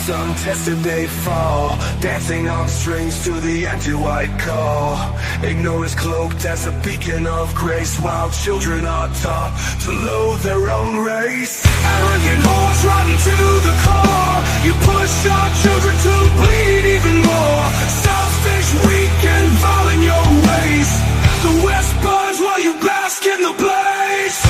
hearts untested they fall, dancing on strings to the anti-white call. Ignorance cloaked as a beacon of grace, while children are taught to loathe their own race. Arrogant hordes rotten to the core, you push our children to bleed even more. Selfish, weak and vile in your ways. The West burns while you bask in the blaze.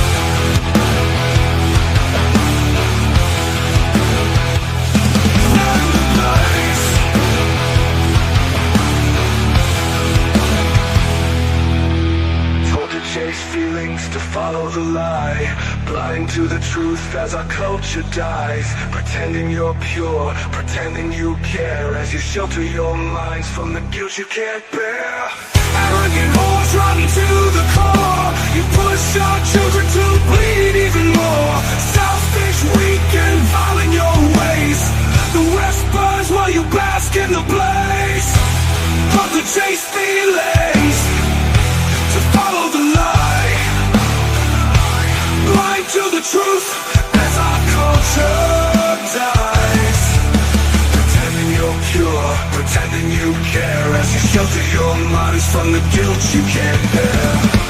Chase feelings to follow the lie, blind to the truth as our culture dies. Pretending you're pure, pretending you care, as you shelter your minds from the guilt you can't bear. Arrogant hordes rotten to the core, you push our children to bleed even more. Selfish, weak and vile in your ways. The West burns while you bask in the blaze. But the chase feelings to follow the lie, blind to the truth as our culture dies. Pretending you're pure, pretending you care, as you shelter your minds from the guilt you can't bear.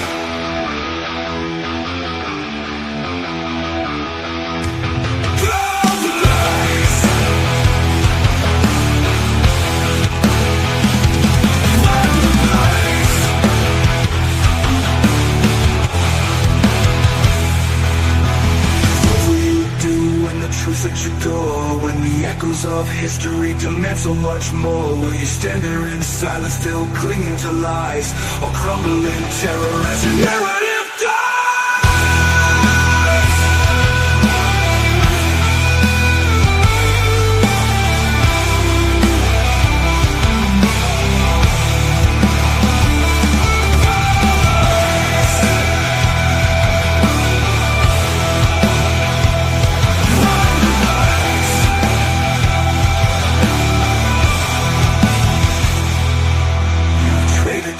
At your door, when the echoes of history demand so much more, will you stand there in silence, still clinging to lies, or crumble in terror as your narrative dies?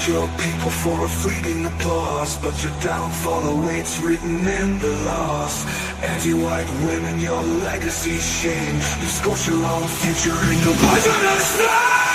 Your people for a fleeting applause, but your downfall awaits written in the laws. Anti-white women, your legacy shame. You scorch your own future in your poisonous flame.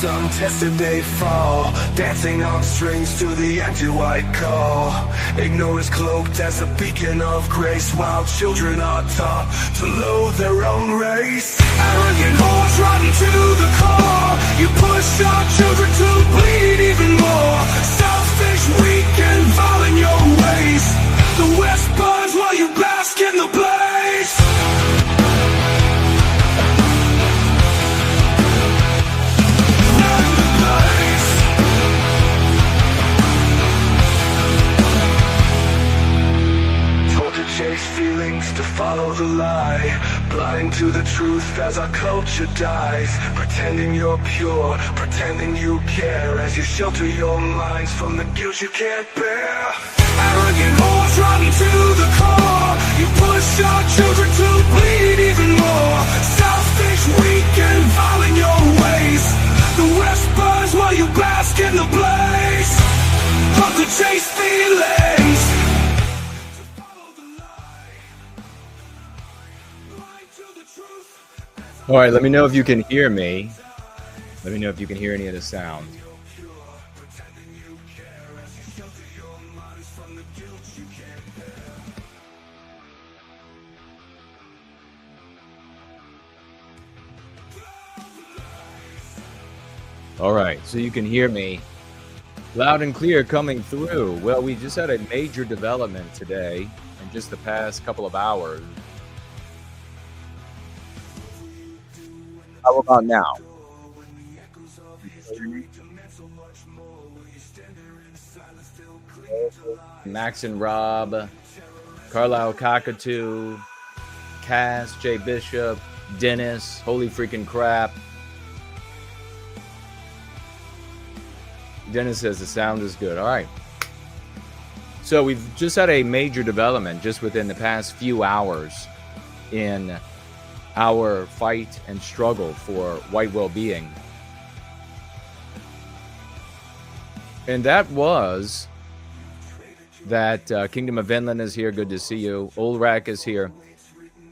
Untested they fall, dancing on strings to the anti-white call. Ignorance cloaked as a beacon of grace, while children are taught to loathe their own race. Arrogant hordes rotten to the core, you push our children to bleed even more. Selfish, weak and vile in your ways. The West burns while you bask in the blaze. Chase feelings to follow the lie, blind to the truth as our culture dies. Pretending you're pure, pretending you care, as you shelter your minds from the guilt you can't bear. Arrogant hordes rotten to the core, you push our children to bleed even more. Selfish, weak and vile in your ways. The West burns while you bask in the blaze. But the chase feelings. All right, let me know if you can hear me. Let me know if you can hear any of the sound. All right, so you can hear me loud and clear coming through. Well, we just had a major development today in just the past couple of hours. How about now? Max and Rob, Carlisle Cockatoo, Cass, Jay Bishop, Dennis, holy freaking crap. Dennis says the sound is good. All right. So we've just had a major development just within the past few hours in our fight and struggle for white well-being. And that was that Kingdom of Vinland is here. Good to see you. Olrak is here.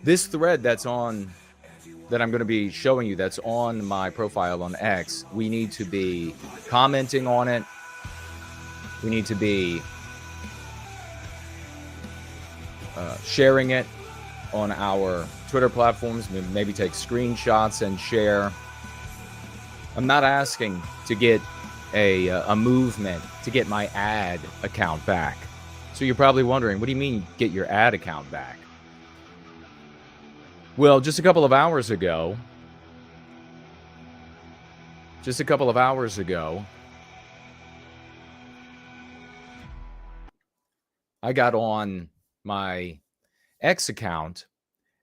This thread that I'm going to be showing you, that's on my profile on X, we need to be commenting on it. We need to be sharing it on our Twitter platforms. Maybe take screenshots and share. I'm not asking to get a movement to get my ad account back. So you're probably wondering, what do you mean get your ad account back? Well, just a couple of hours ago, I got on my X account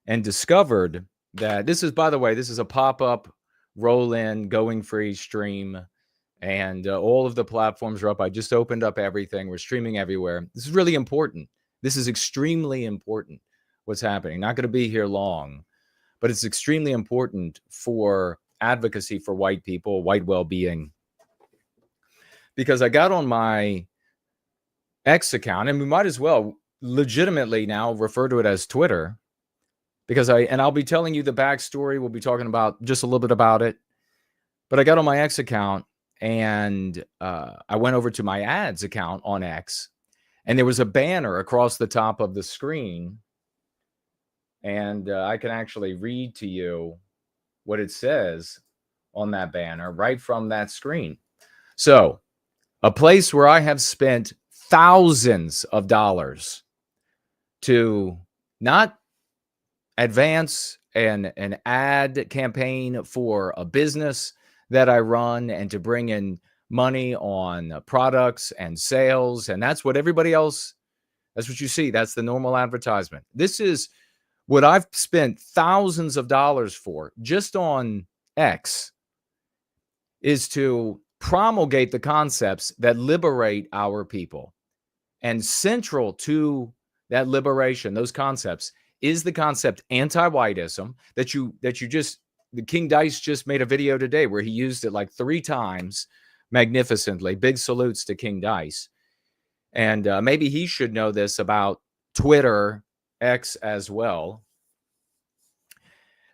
and discovered that this is, by the way, this is a pop-up roll-in going free stream, and all of the platforms are up. I just opened up everything. We're streaming everywhere. This is really important. This is extremely important, what's happening. Not going to be here long, but it's extremely important for advocacy for white people, white well-being. Because I got on my X account, and we might as well legitimately now refer to it as Twitter, because I'll be telling you the backstory. We'll be talking about just a little bit about it. But I got on my X account, and I went over to my ads account on X, and there was a banner across the top of the screen. And I can actually read to you what it says on that banner right from that screen. So, a place where I have spent thousands of dollars to not advance an ad campaign for a business that I run, and to bring in money on products and sales. And that's what everybody else, that's what you see. That's the normal advertisement. This is what I've spent thousands of dollars for just on X, is to promulgate the concepts that liberate our people. And central to that liberation, those concepts, is the concept anti-whiteism the King Dice just made a video today where he used it like 3 times magnificently. Big salutes to King Dice. And maybe he should know this about Twitter, X as well.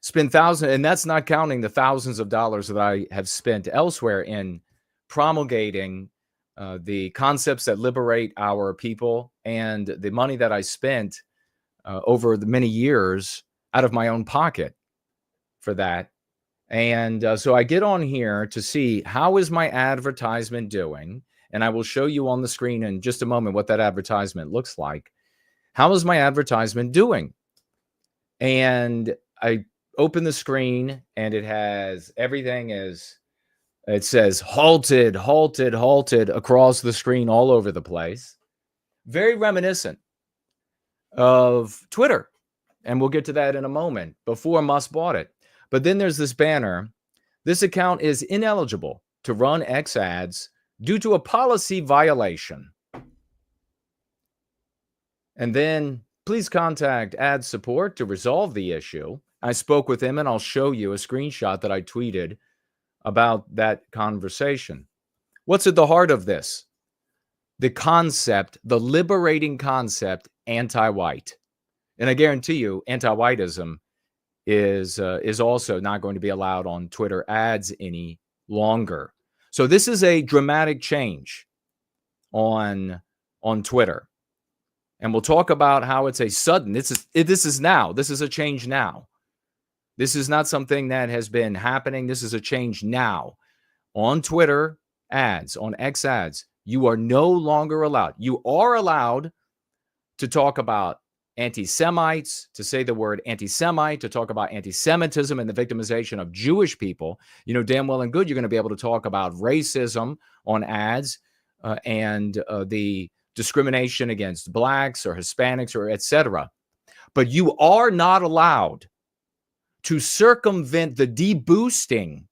Spend thousands, and that's not counting the thousands of dollars that I have spent elsewhere in promulgating the concepts that liberate our people, and the money that I spent over the many years out of my own pocket for that. And so I get on here to see how is my advertisement doing, and I will show you on the screen in just a moment what that advertisement looks like. How is my advertisement doing? And I open the screen, and it has everything it says halted, halted, halted across the screen all over the place. Very reminiscent of Twitter. And we'll get to that in a moment. Before Musk bought it. But then there's this banner. This account is ineligible to run X ads due to a policy violation. And then please contact ad support to resolve the issue. I spoke with him, and I'll show you a screenshot that I tweeted about that conversation. What's at the heart of this? The concept, the liberating concept, anti-white. And I guarantee you, anti-whiteism is also not going to be allowed on Twitter ads any longer. So this is a dramatic change on Twitter. And we'll talk about how it's a sudden, this is a change now. This is not something that has been happening. This is a change now. on Twitter ads, on X ads, you are no longer allowed. You are allowed to talk about anti-Semites, to say the word anti-Semite, to talk about anti-Semitism and the victimization of Jewish people. You know, damn well and good, you're going to be able to talk about racism on ads and the discrimination against blacks or Hispanics or etc. But you are not allowed to circumvent the deboosting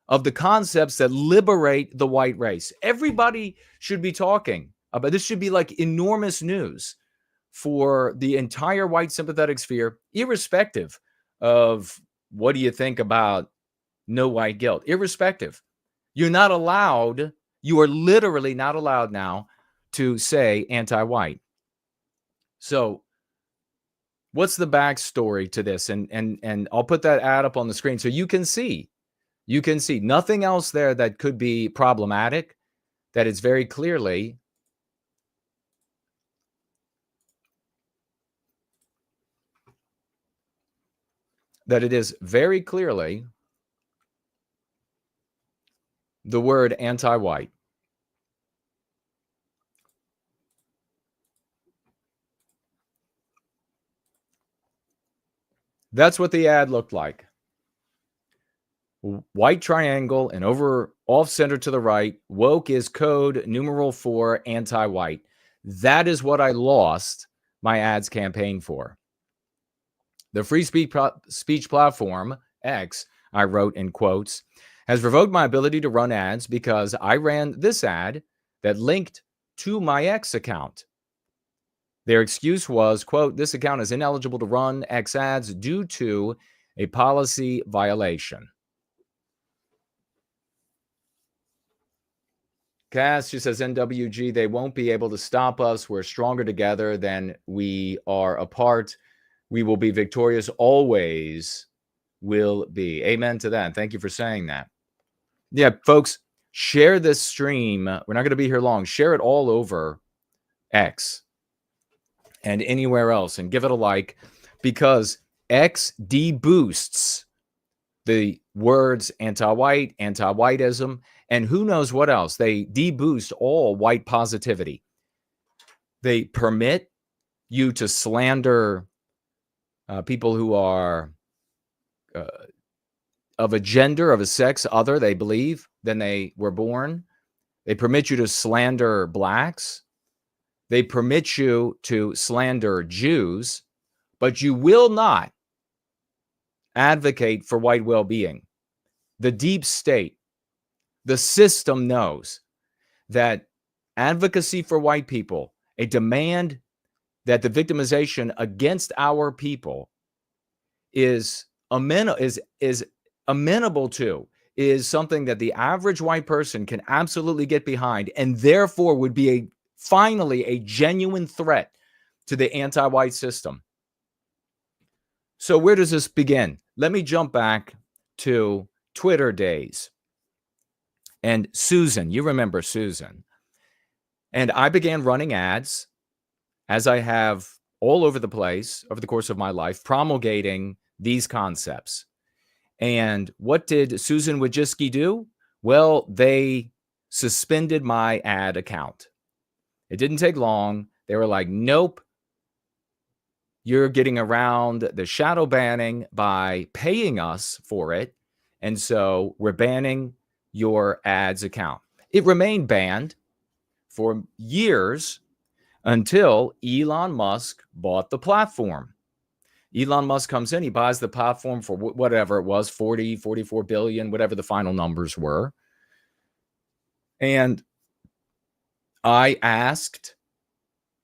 of the concepts that liberate the white race. Everybody should be talking about this. Should be like enormous news for the entire white sympathetic sphere, irrespective of what do you think about no white guilt. Irrespective, you're not allowed. You are literally not allowed now to say anti-white. So what's the backstory to this? And I'll put that ad up on the screen so you can see. You can see nothing else there that could be problematic. That it's very clearly the word anti-white. That's what the ad looked like. White triangle and over off center to the right. Woke is code numeral 4 anti-white. That is what I lost my ads campaign for. The free speech platform, X, I wrote in quotes, has revoked my ability to run ads because I ran this ad that linked to my X account. Their excuse was, quote, this account is ineligible to run X ads due to a policy violation. Cass, she says, NWG, they won't be able to stop us. We're stronger together than we are apart. We will be victorious, always will be. Amen to that. Thank you for saying that. Yeah, folks, share this stream. We're not going to be here long. Share it all over X and anywhere else and give it a like, because X deboosts the words anti-white, anti-whiteism, and who knows what else. They deboost all white positivity. They permit you to slander people who are of a gender, of a sex other, they believe, than they were born. They permit you to slander blacks. They permit you to slander Jews, but you will not advocate for white well-being. The deep state, the system knows that advocacy for white people, a demand that the victimization against our people is amenable to, is something that the average white person can absolutely get behind, and therefore would be finally a genuine threat to the anti-white system. So where does this begin? Let me jump back to Twitter days. And Susan, you remember Susan. And I began running ads, as I have all over the place over the course of my life, promulgating these concepts. And what did Susan Wojcicki do? Well, they suspended my ad account. It didn't take long. They were like, nope, you're getting around the shadow banning by paying us for it. And so we're banning your ads account. It remained banned for years until Elon Musk bought the platform. Elon Musk comes in, he buys the platform for whatever it was, 40, 44 billion, whatever the final numbers were. And I asked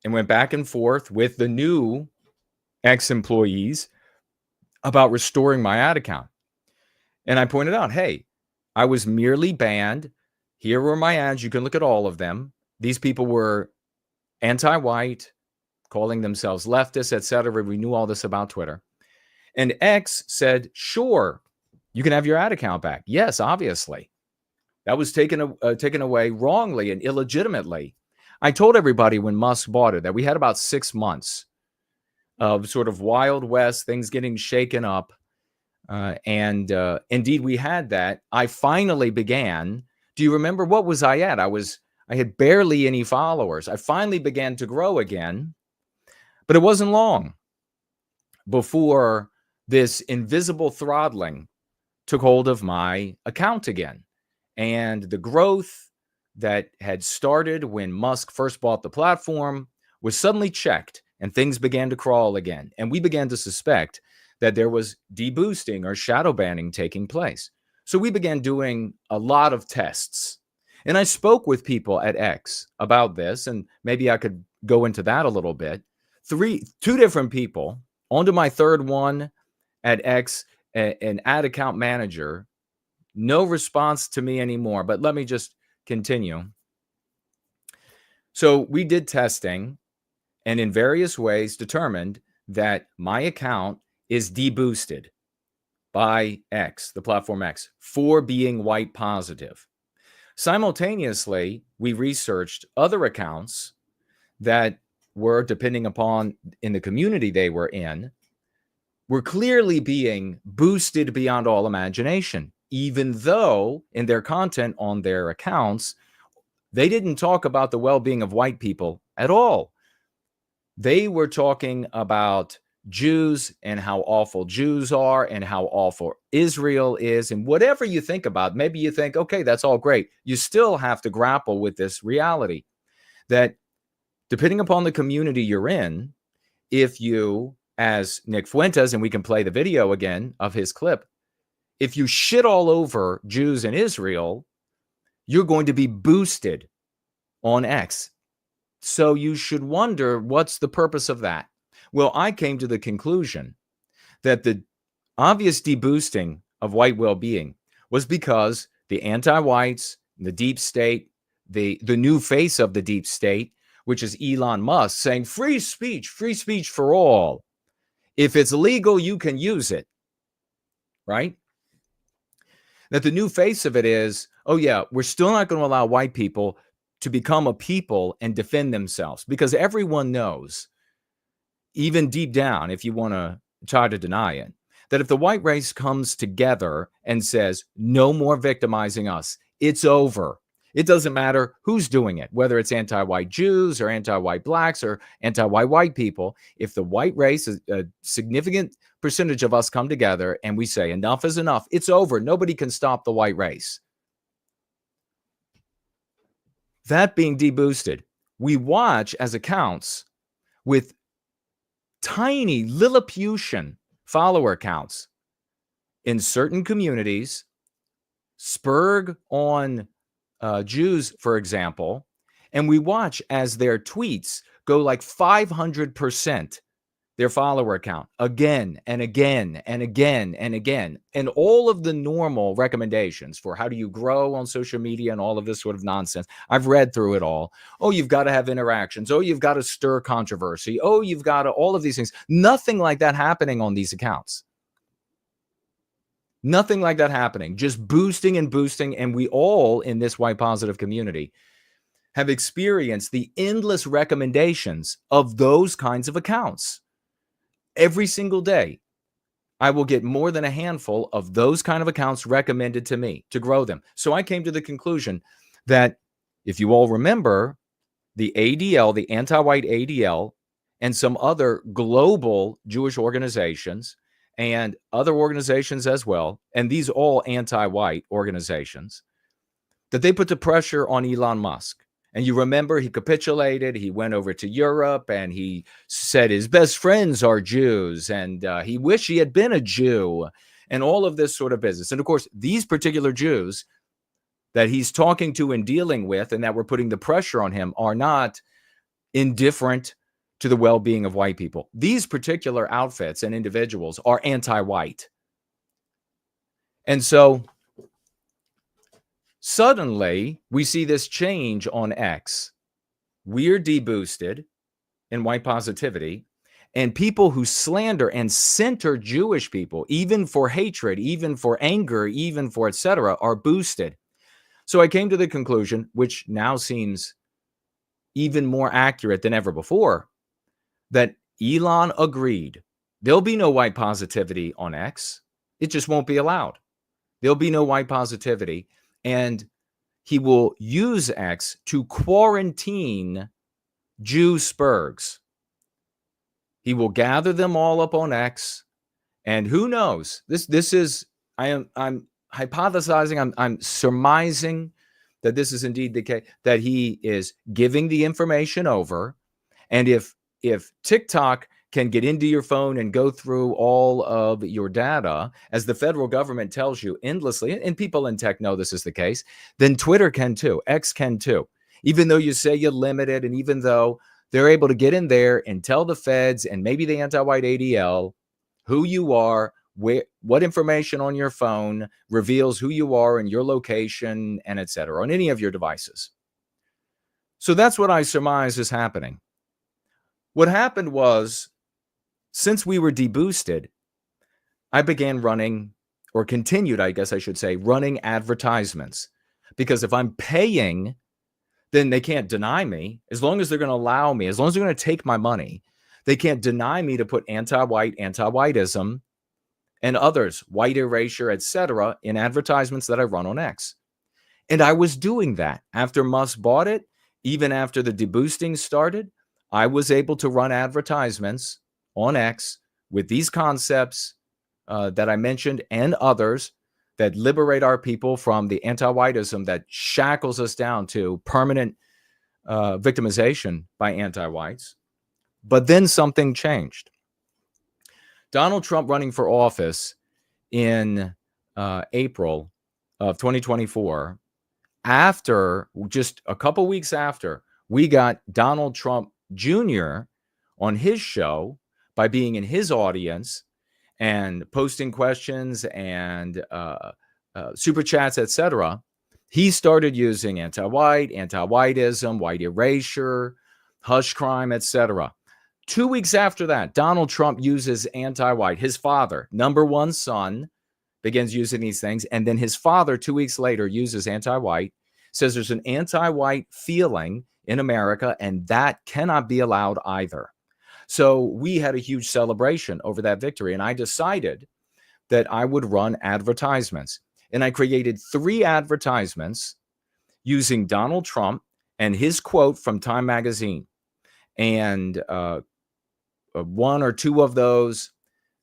and went back and forth with the new ex-employees about restoring my ad account. And I pointed out, hey, I was merely banned. Here were my ads. You can look at all of them. These people were anti-white, calling themselves leftists, etc. We knew all this about Twitter. And X said, sure, you can have your ad account back. Yes, obviously. That was taken away wrongly and illegitimately. I told everybody when Musk bought it that we had about 6 months of sort of Wild West, things getting shaken up. And indeed, we had that. I finally began. Do you remember what was I at? I had barely any followers. I finally began to grow again, but it wasn't long before this invisible throttling took hold of my account again. And the growth that had started when Musk first bought the platform was suddenly checked, and things began to crawl again. And we began to suspect that there was deboosting or shadow banning taking place. So we began doing a lot of tests. And I spoke with people at X about this, and maybe I could go into that a little bit. Two different people, onto my third one at X, an ad account manager. No response to me anymore, but let me just continue. So we did testing and in various ways determined that my account is deboosted by X, the platform X, for being white positive. Simultaneously, we researched other accounts that were, depending upon in the community they were in, were clearly being boosted beyond all imagination, even though in their content on their accounts, they didn't talk about the well-being of white people at all. They were talking about Jews and how awful Jews are and how awful Israel is. And whatever you think about, maybe you think, okay, that's all great. You still have to grapple with this reality that depending upon the community you're in, if you, as Nick Fuentes, and we can play the video again of his clip, if you shit all over Jews and Israel, you're going to be boosted on X. So you should wonder, what's the purpose of that? Well, I came to the conclusion that the obvious deboosting of white well-being was because the anti-whites, the deep state, the new face of the deep state, which is Elon Musk, saying free speech for all. If it's legal, you can use it, right? That the new face of it is, oh yeah, we're still not going to allow white people to become a people and defend themselves, because everyone knows, even deep down, if you want to try to deny it, that if the white race comes together and says, no more victimizing us, it's over. It doesn't matter who's doing it, whether it's anti-white Jews or anti-white blacks or anti-white white people. If the white race, a significant percentage of us come together and we say enough is enough, it's over. Nobody can stop the white race. That being deboosted, we watch as accounts with tiny Lilliputian follower counts in certain communities spurg on Jews, for example, and we watch as their tweets go like 500%, their follower count, again and again and again and again. And all of the normal recommendations for how do you grow on social media and all of this sort of nonsense, I've read through it all. Oh, you've got to have interactions. Oh, you've got to stir controversy. Oh, you've got to, all of these things. Nothing like that happening on these accounts. Nothing like that happening, just boosting and boosting. And we all in this white positive community have experienced the endless recommendations of those kinds of accounts. Every single day, I will get more than a handful of those kind of accounts recommended to me to grow them. So I came to the conclusion that if you all remember, the ADL, the anti-white ADL, and some other global Jewish organizations and other organizations as well, and these all anti-white organizations, that they put the pressure on Elon Musk. And you remember he capitulated, he went over to Europe, and he said his best friends are Jews, and he wished he had been a Jew, and all of this sort of business. And of course, these particular Jews that he's talking to and dealing with and that we're putting the pressure on him are not indifferent to the well-being of white people. These particular outfits and individuals are anti-white. And so suddenly we see this change on X. We're deboosted in white positivity, and people who slander and center Jewish people, even for hatred, even for anger, even for etc., are boosted. So I came to the conclusion, which now seems even more accurate than ever before, that Elon agreed there'll be no white positivity on X. It just won't be allowed. There'll be no white positivity. And he will use X to quarantine Jew spurgs. He will gather them all up on X. And who knows? This is, I'm hypothesizing, I'm surmising that this is indeed the case, that he is giving the information over. And if TikTok can get into your phone and go through all of your data, as the federal government tells you endlessly, and people in tech know this is the case, then Twitter can too, X can too. Even though you say you limit it, and even though they're able to get in there and tell the feds and maybe the anti-white ADL who you are, what information on your phone reveals who you are and your location, and et cetera, on any of your devices. So that's what I surmise is happening. What happened was, since we were deboosted, I began running, or continued, I guess I should say, running advertisements. Because if I'm paying, then they can't deny me. As long as they're going to allow me, as long as they're going to take my money, they can't deny me to put anti-white, anti-whiteism, and others, white erasure, etc., in advertisements that I run on X. And I was doing that. After Musk bought it, even after the deboosting started, I was able to run advertisements on X with these concepts that I mentioned and others that liberate our people from the anti-whiteism that shackles us down to permanent victimization by anti-whites. But then something changed. Donald Trump running for office in April of 2024, after just a couple weeks after, we got Donald Trump Jr. on his show by being in his audience and posting questions and super chats, etc. He started using anti-white, anti-whiteism, white erasure, hush crime, etc. 2 weeks after that, Donald Trump uses anti-white. His father, number one son, begins using these things. And then his father, 2 weeks later, uses anti-white, says there's an anti-white feeling in America, and that cannot be allowed either. So we had a huge celebration over that victory. And I decided that I would run advertisements. And I created 3 advertisements using Donald Trump and his quote from Time magazine. And 1 or 2 of those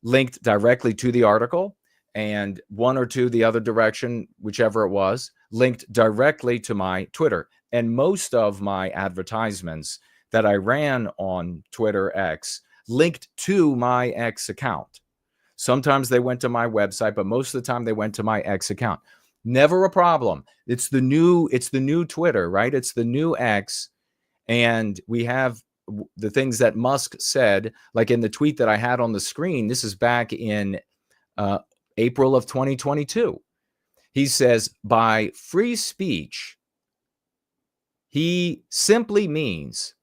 linked directly to the article, and 1 or 2 the other direction, whichever it was, linked directly to my Twitter. And most of my advertisements that I ran on Twitter X linked to my X account. Sometimes they went to my website, but most of the time they went to my X account. Never a problem. It's the new Twitter, right? It's the new X. And we have the things that Musk said, like in the tweet that I had on the screen. This is back in April of 2022. He says, by free speech, he simply means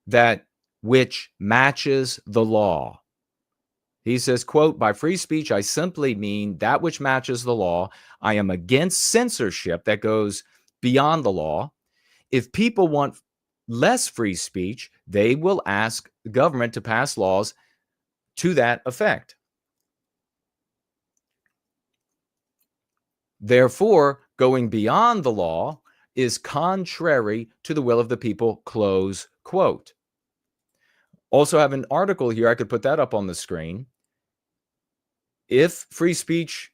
that which matches the law. He says, quote, by free speech, I simply mean that which matches the law. I am against censorship that goes beyond the law. If people want less free speech, they will ask the government to pass laws to that effect. Therefore, going beyond the law is contrary to the will of the people, close quote. Also have an article here. I could put that up on the screen. If free speech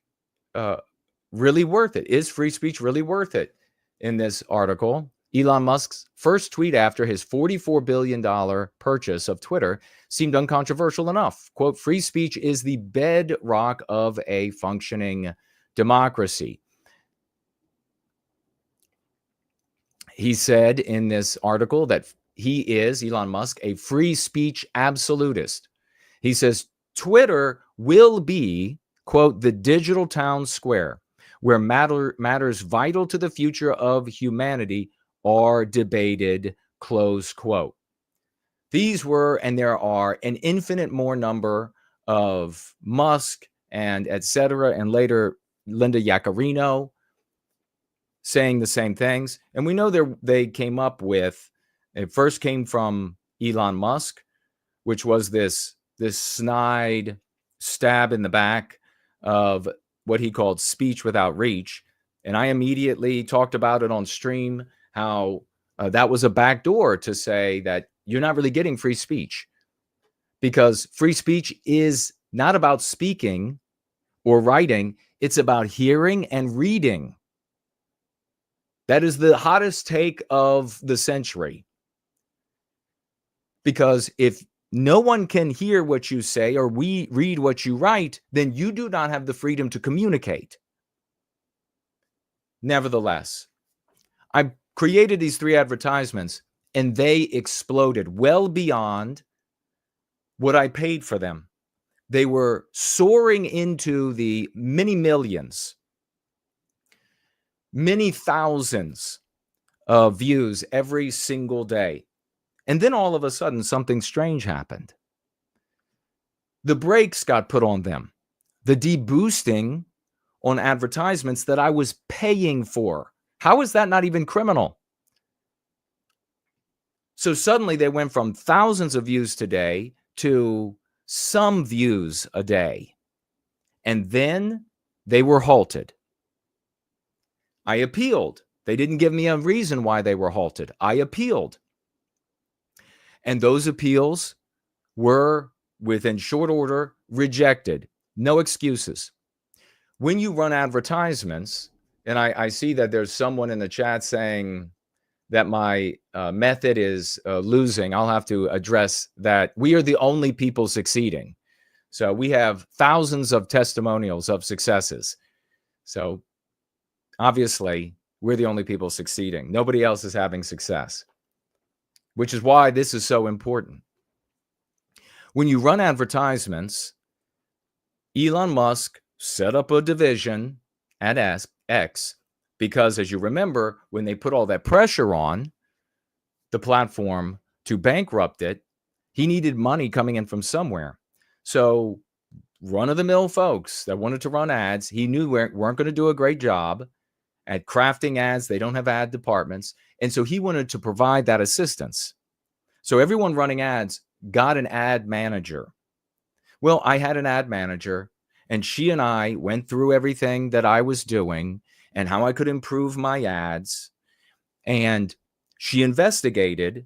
really worth it? Is free speech really worth it? In this article, Elon Musk's first tweet after his $44 billion purchase of Twitter seemed uncontroversial enough. Quote, free speech is the bedrock of a functioning democracy. He said in this article that he is, Elon Musk, a free speech absolutist. He says Twitter will be, quote, the digital town square where matters vital to the future of humanity are debated, close quote. These were, and there are an infinite more number of Musk and et cetera, and later Linda Yaccarino saying the same things. And we know they came up with, it first came from Elon Musk, which was this snide stab in the back of what he called speech without reach. And I immediately talked about it on stream, how that was a backdoor to say that you're not really getting free speech, because free speech is not about speaking or writing. It's about hearing and reading. That is the hottest take of the century. Because if no one can hear what you say or we read what you write, then you do not have the freedom to communicate. Nevertheless, I created these 3 advertisements and they exploded well beyond what I paid for them. They were soaring into the many millions, many thousands of views every single day. And then all of a sudden, something strange happened. The brakes got put on them. The deboosting on advertisements that I was paying for. How is that not even criminal? So suddenly they went from thousands of views today to some views a day. And then they were halted. I appealed. They didn't give me a reason why they were halted. I appealed. And those appeals were, within short order, rejected. No excuses. When you run advertisements, and I see that there's someone in the chat saying that my method is losing, I'll have to address that. We are the only people succeeding. So we have thousands of testimonials of successes. So obviously, we're the only people succeeding. Nobody else is having success, which is why this is so important. When you run advertisements, Elon Musk set up a division at X because, as you remember, when they put all that pressure on the platform to bankrupt it, he needed money coming in from somewhere. So run-of-the-mill folks that wanted to run ads, he knew weren't going to do a great job at crafting ads. They don't have ad departments. And so he wanted to provide that assistance. So everyone running ads got an ad manager. Well, I had an ad manager, and she and I went through everything that I was doing and how I could improve my ads. And she investigated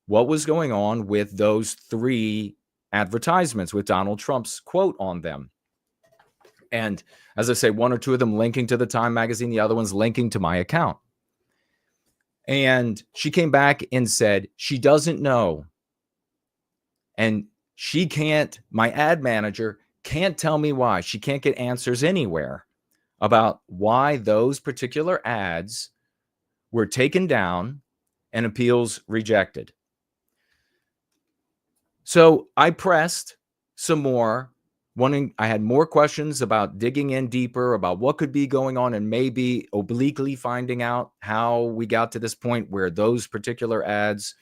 what was going on with those 3 advertisements with Donald Trump's quote on them. And as I say, 1 or 2 of them linking to the Time magazine, the other one's linking to my account. And she came back and said she doesn't know. And she can't, my ad manager can't tell me why. She can't get answers anywhere about why those particular ads were taken down and appeals rejected. So I pressed some more, I had more questions about digging in deeper about what could be going on and maybe obliquely finding out how we got to this point where those particular ads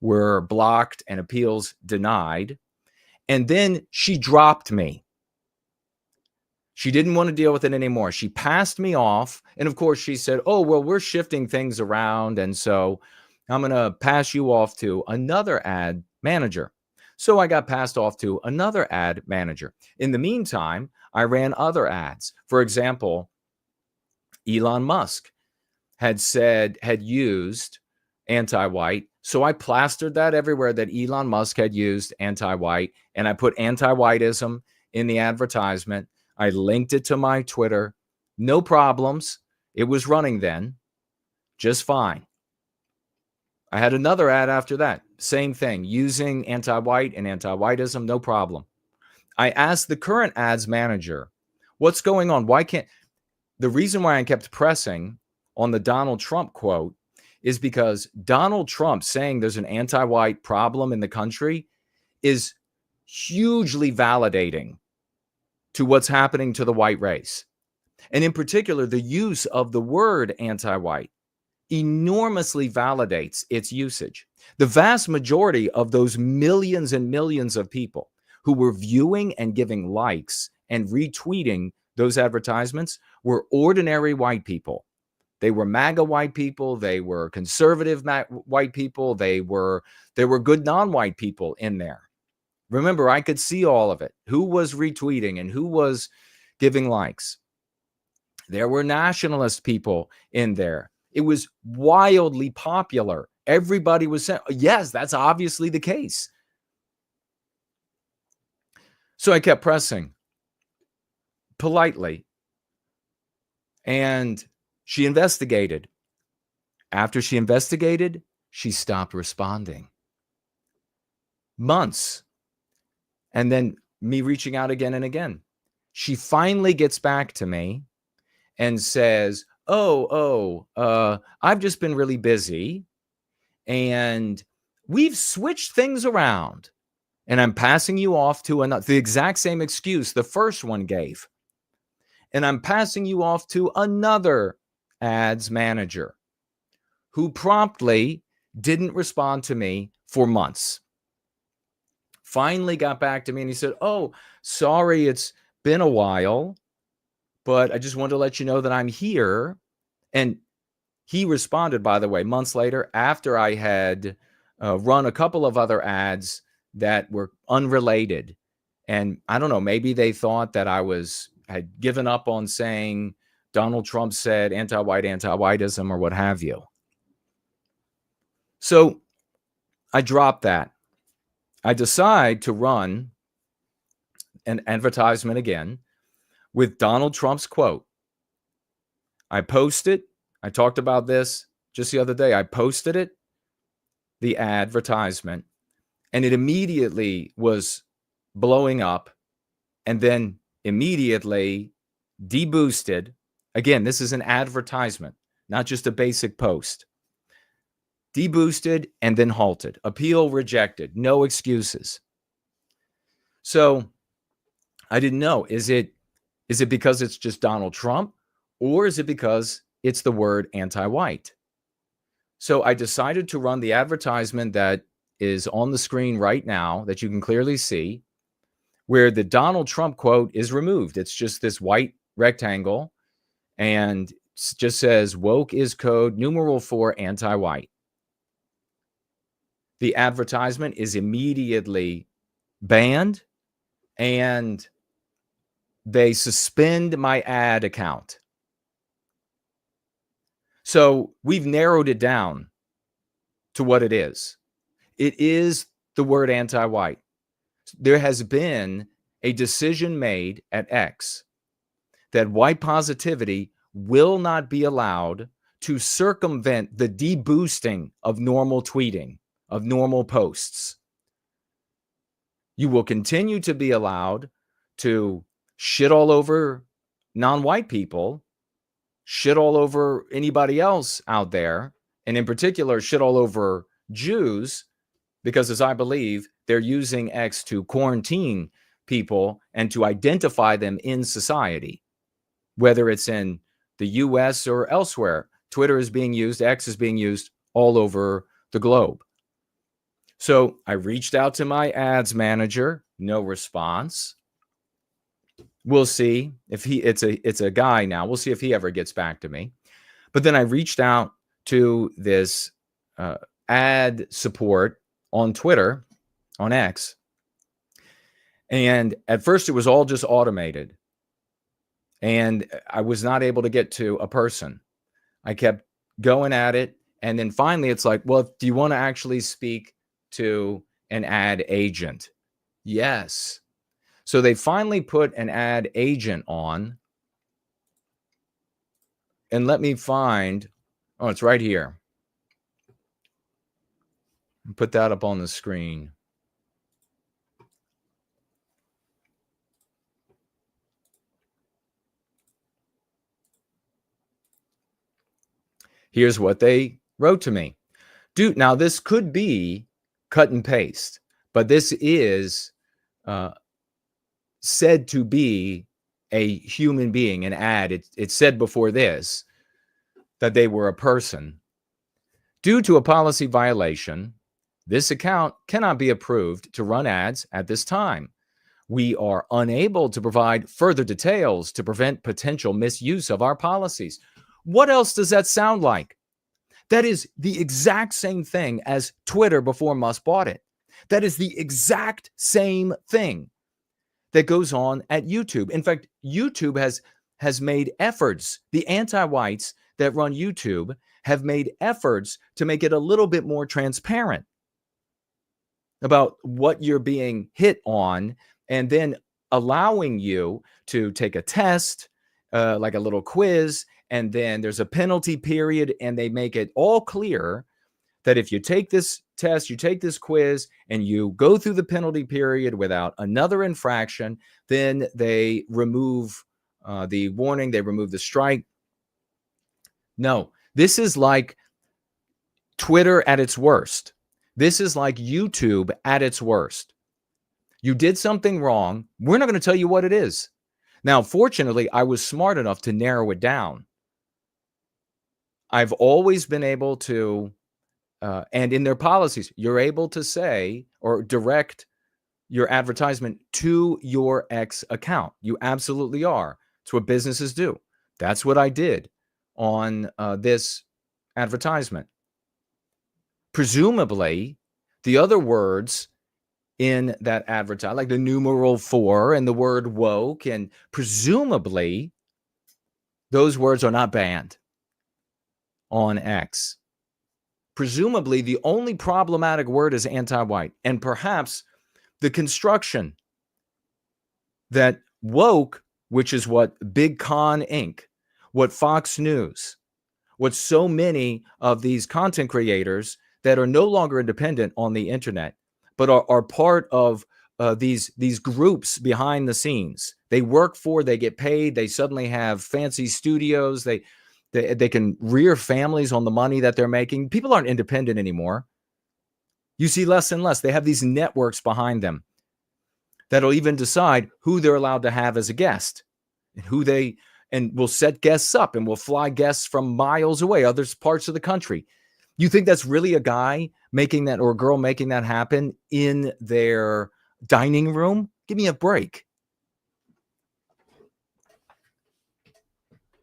were blocked and appeals denied. And then she dropped me. She didn't want to deal with it anymore. She passed me off. And of course, she said, oh, well, we're shifting things around. And so I'm going to pass you off to another ad manager. So I got passed off to another ad manager. In the meantime, I ran other ads. For example, Elon Musk had used anti-white. So I plastered that everywhere that Elon Musk had used anti-white, and I put anti-whiteism in the advertisement. I linked it to my Twitter. No problems. It was running then just fine. I had another ad after that. Same thing, using anti-white and anti-whiteism, no problem. I asked the current ads manager, what's going on? The reason why I kept pressing on the Donald Trump quote is because Donald Trump saying there's an anti-white problem in the country is hugely validating to what's happening to the white race. And in particular, the use of the word anti-white enormously validates its usage. The vast majority of those millions and millions of people who were viewing and giving likes and retweeting those advertisements were ordinary white people. They were MAGA white people. They were conservative white people. They were good non-white people in there. Remember, I could see all of it. Who was retweeting and who was giving likes. There were nationalist people in there. It was wildly popular. Everybody was saying, yes, that's obviously the case. So I kept pressing politely. And she investigated. After she investigated, she stopped responding. Months. And then me reaching out again and again. She finally gets back to me and says, I've just been really busy and we've switched things around. And I'm passing you off to the exact same excuse the first one gave. And I'm passing you off to another ads manager who promptly didn't respond to me for months. Finally got back to me and he said, oh, sorry, it's been a while, but I just wanted to let you know that I'm here. And he responded, by the way, months later, after I had run a couple of other ads that were unrelated. And I don't know, maybe they thought that I had given up on saying Donald Trump said anti-white, anti-whiteism or what have you. So I dropped that. I decide to run an advertisement again with Donald Trump's quote. I post it. I talked about this just the other day. I posted it, the advertisement, and it immediately was blowing up and then immediately deboosted. Again, this is an advertisement, not just a basic post. Deboosted and then halted. Appeal rejected. No excuses. So I didn't know. Is it because it's just Donald Trump, or is it because it's the word anti-white? So I decided to run the advertisement that is on the screen right now that you can clearly see, where the Donald Trump quote is removed. It's just this white rectangle and it just says woke is code numeral 4 anti-white. The advertisement is immediately banned and they suspend my ad account. So we've narrowed it down to what it is. It is the word anti-white. There has been a decision made at X that white positivity will not be allowed to circumvent the deboosting of normal tweeting, of normal posts. You will continue to be allowed to shit all over non-white people, shit all over anybody else out there, and in particular, shit all over Jews, because as I believe, they're using X to quarantine people and to identify them in society, whether it's in the US or elsewhere. Twitter is being used, X is being used all over the globe. So I reached out to my ads manager, no response. We'll see if it's a guy now. We'll see if he ever gets back to me. But then I reached out to this ad support on Twitter, on X. And at first it was all just automated. And I was not able to get to a person. I kept going at it. And then finally it's like, well, do you want to actually speak to an ad agent? Yes. So they finally put an ad agent on. And let me find, oh, it's right here. Put that up on the screen. Here's what they wrote to me. Dude, now this could be cut and paste, but this is said to be a human being, an ad. It said before this that they were a person. Due to a policy violation, this account cannot be approved to run ads at this time. We are unable to provide further details to prevent potential misuse of our policies. What else does that sound like? That is the exact same thing as Twitter before Musk bought it. That is the exact same thing. that goes on at YouTube. In fact, YouTube has made efforts. The anti-whites that run YouTube have made efforts to make it a little bit more transparent about what you're being hit on, and then allowing you to take a test, like a little quiz, and then there's a penalty period, and they make it all clear that if you take this test, you take this quiz, and you go through the penalty period without another infraction, then they remove the warning, they remove the strike. No, this is like Twitter at its worst. This is like YouTube at its worst. You did something wrong. We're not going to tell you what it is. Now, fortunately, I was smart enough to narrow it down. I've always been able to, and in their policies, you're able to say or direct your advertisement to your X account. You absolutely are. It's what businesses do. That's what I did on this advertisement. Presumably, the other words in that advertisement, like the numeral 4 and the word woke, and presumably those words are not banned on X. Presumably, the only problematic word is anti-white, and perhaps the construction that woke, which is what Big Con Inc., what Fox News, what so many of these content creators that are no longer independent on the internet, but are part of these groups behind the scenes. They work for, they get paid, they suddenly have fancy studios, they can rear families on the money that they're making. People aren't independent anymore. You see less and less. They have these networks behind them that'll even decide who they're allowed to have as a guest, and will set guests up and will fly guests from miles away, other parts of the country. You think that's really a guy making that, or a girl making that happen in their dining room? Give me a break.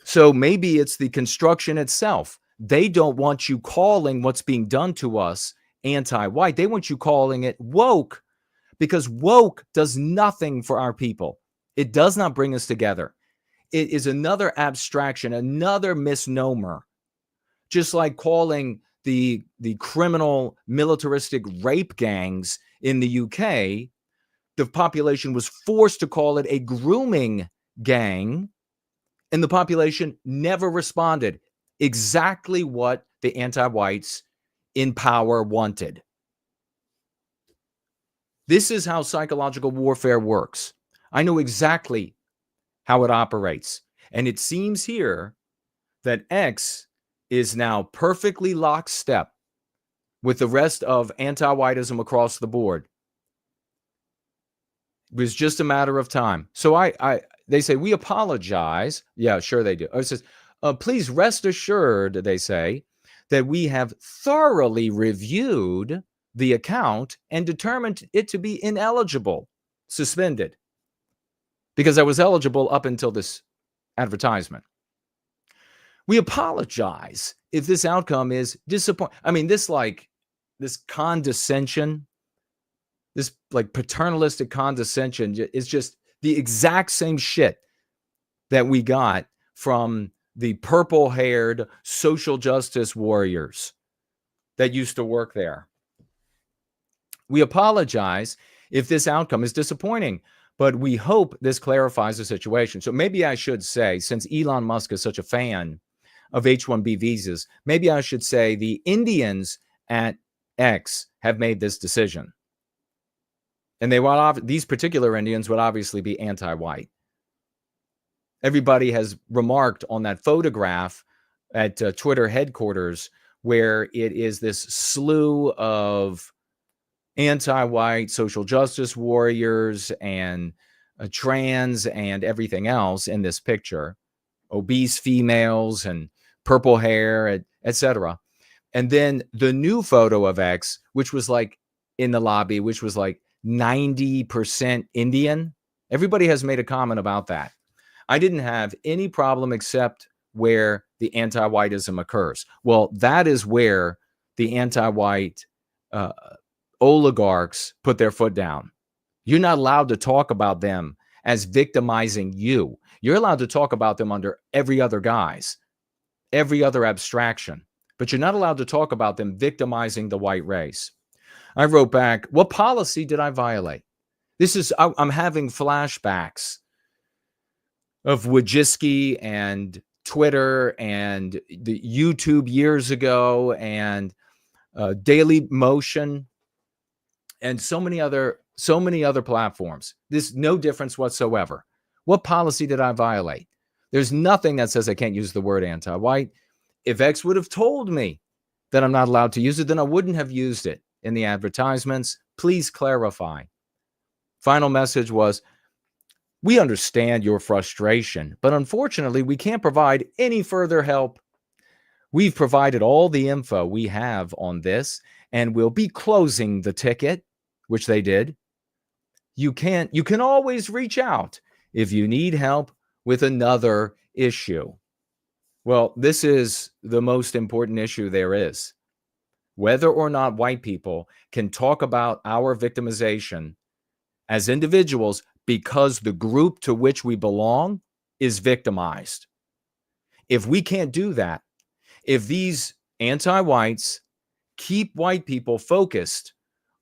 So maybe it's the construction itself. They don't want you calling what's being done to us anti-white. They want you calling it woke, because woke does nothing for our people. It does not bring us together. It is another abstraction, another misnomer. Just like calling the criminal militaristic rape gangs in the UK, the population was forced to call it a grooming gang, and the population never responded. Exactly what the anti-whites in power wanted. This is how psychological warfare works. I know exactly how it operates. And it seems here that X is now perfectly lockstep with the rest of anti-whiteism across the board. It was just a matter of time. So they say, we apologize. Yeah, sure they do. It says, please rest assured, they say, that we have thoroughly reviewed the account and determined it to be ineligible, suspended, because I was eligible up until this advertisement. We apologize if this outcome is disappointing. I mean, this condescension, this like paternalistic condescension is just the exact same shit that we got from the purple-haired social justice warriors that used to work there. We apologize if this outcome is disappointing, but we hope this clarifies the situation. So maybe I should say, since Elon Musk is such a fan of H-1B visas, maybe I should say the Indians at X have made this decision. And these particular Indians would obviously be anti-white. Everybody has remarked on that photograph at Twitter headquarters, where it is this slew of anti-white social justice warriors and trans and everything else in this picture, obese females and purple hair, etc. And then the new photo of X, which was like in the lobby, which was like 90% Indian. Everybody has made a comment about that. I didn't have any problem except where the anti-whiteism occurs. Well, that is where the anti-white oligarchs put their foot down. You're not allowed to talk about them as victimizing you. You're allowed to talk about them under every other guise, every other abstraction, but you're not allowed to talk about them victimizing the white race. I wrote back, what policy did I violate? I'm having flashbacks of Wojcicki and Twitter and the YouTube years ago and Daily Motion and so many other platforms. There's no difference whatsoever. What policy did I violate? There's nothing that says I can't use the word anti-white. If X would have told me that I'm not allowed to use it, then I wouldn't have used it in the advertisements. Please clarify. Final message was, we understand your frustration, but unfortunately, we can't provide any further help. We've provided all the info we have on this, and we'll be closing the ticket, which they did. You can always reach out if you need help with another issue. Well, this is the most important issue there is. Whether or not white people can talk about our victimization as individuals because the group to which we belong is victimized. If we can't do that, if these anti-whites keep white people focused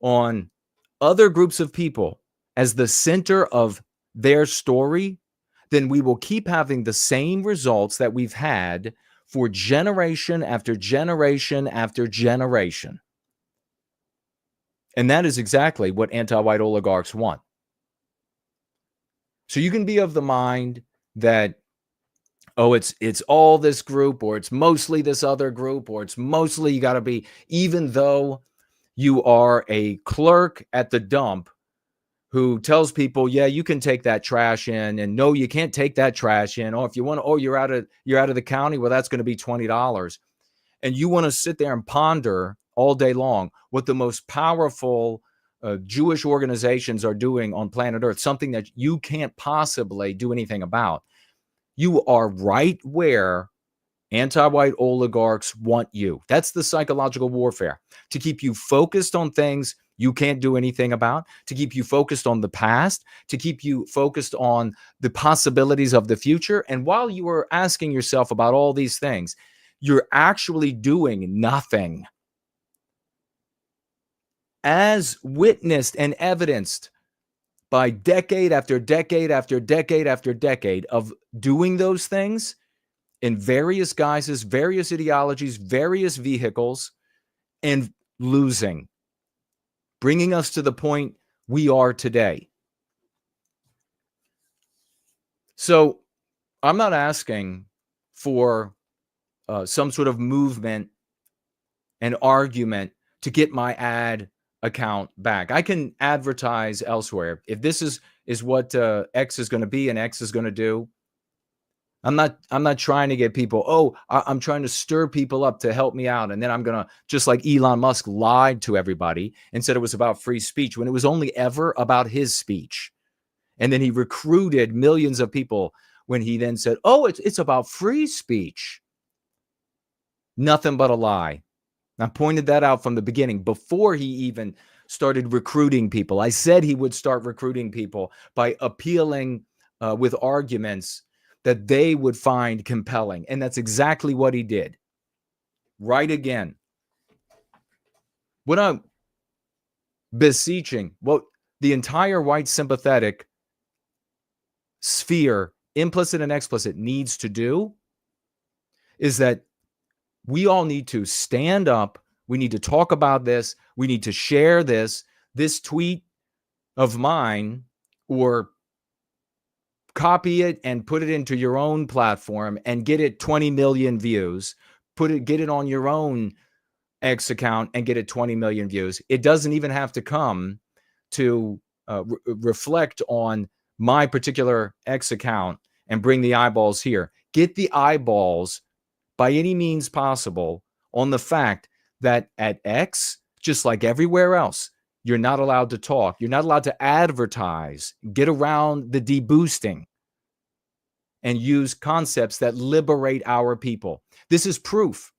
on other groups of people as the center of their story, then we will keep having the same results that we've had for generation after generation after generation. And that is exactly what anti-white oligarchs want. So you can be of the mind that, oh, it's all this group, or it's mostly this other group, or it's mostly you got to be, even though you are a clerk at the dump who tells people, yeah, you can take that trash in, and no, you can't take that trash in. Or if you want to, oh, you're out of the county, well, that's going to be $20. And you want to sit there and ponder all day long what the most powerful Jewish organizations are doing on planet Earth, something that you can't possibly do anything about. You are right where anti-white oligarchs want you. That's the psychological warfare, to keep you focused on things you can't do anything about, to keep you focused on the past, to keep you focused on the possibilities of the future. And while you are asking yourself about all these things, you're actually doing nothing. As witnessed and evidenced by decade after decade after decade after decade of doing those things in various guises, various ideologies, various vehicles, and losing, bringing us to the point we are today. So I'm not asking for some sort of movement and argument to get my ad account back. I can advertise elsewhere. If this is what X is going to be and X is going to do, I'm not trying to get people, I'm trying to stir people up to help me out. And then I'm going to, just like Elon Musk lied to everybody and said it was about free speech when it was only ever about his speech. And then he recruited millions of people when he then said, it's about free speech. Nothing but a lie. I pointed that out from the beginning before he even started recruiting people. I said he would start recruiting people by appealing with arguments that they would find compelling. And that's exactly what he did. Right again. What I'm beseeching, what the entire white sympathetic sphere, implicit and explicit, needs to do is that we all need to stand up. We need to talk about this. We need to share this tweet of mine, or copy it and put it into your own platform and get it 20 million views. Get it on your own X account and get it 20 million views. It doesn't even have to come to reflect on my particular X account and bring the eyeballs here. Get the eyeballs by any means possible on the fact that at X, just like everywhere else, you're not allowed to talk. You're not allowed to advertise, get around the deboosting, and use concepts that liberate our people. This is proof.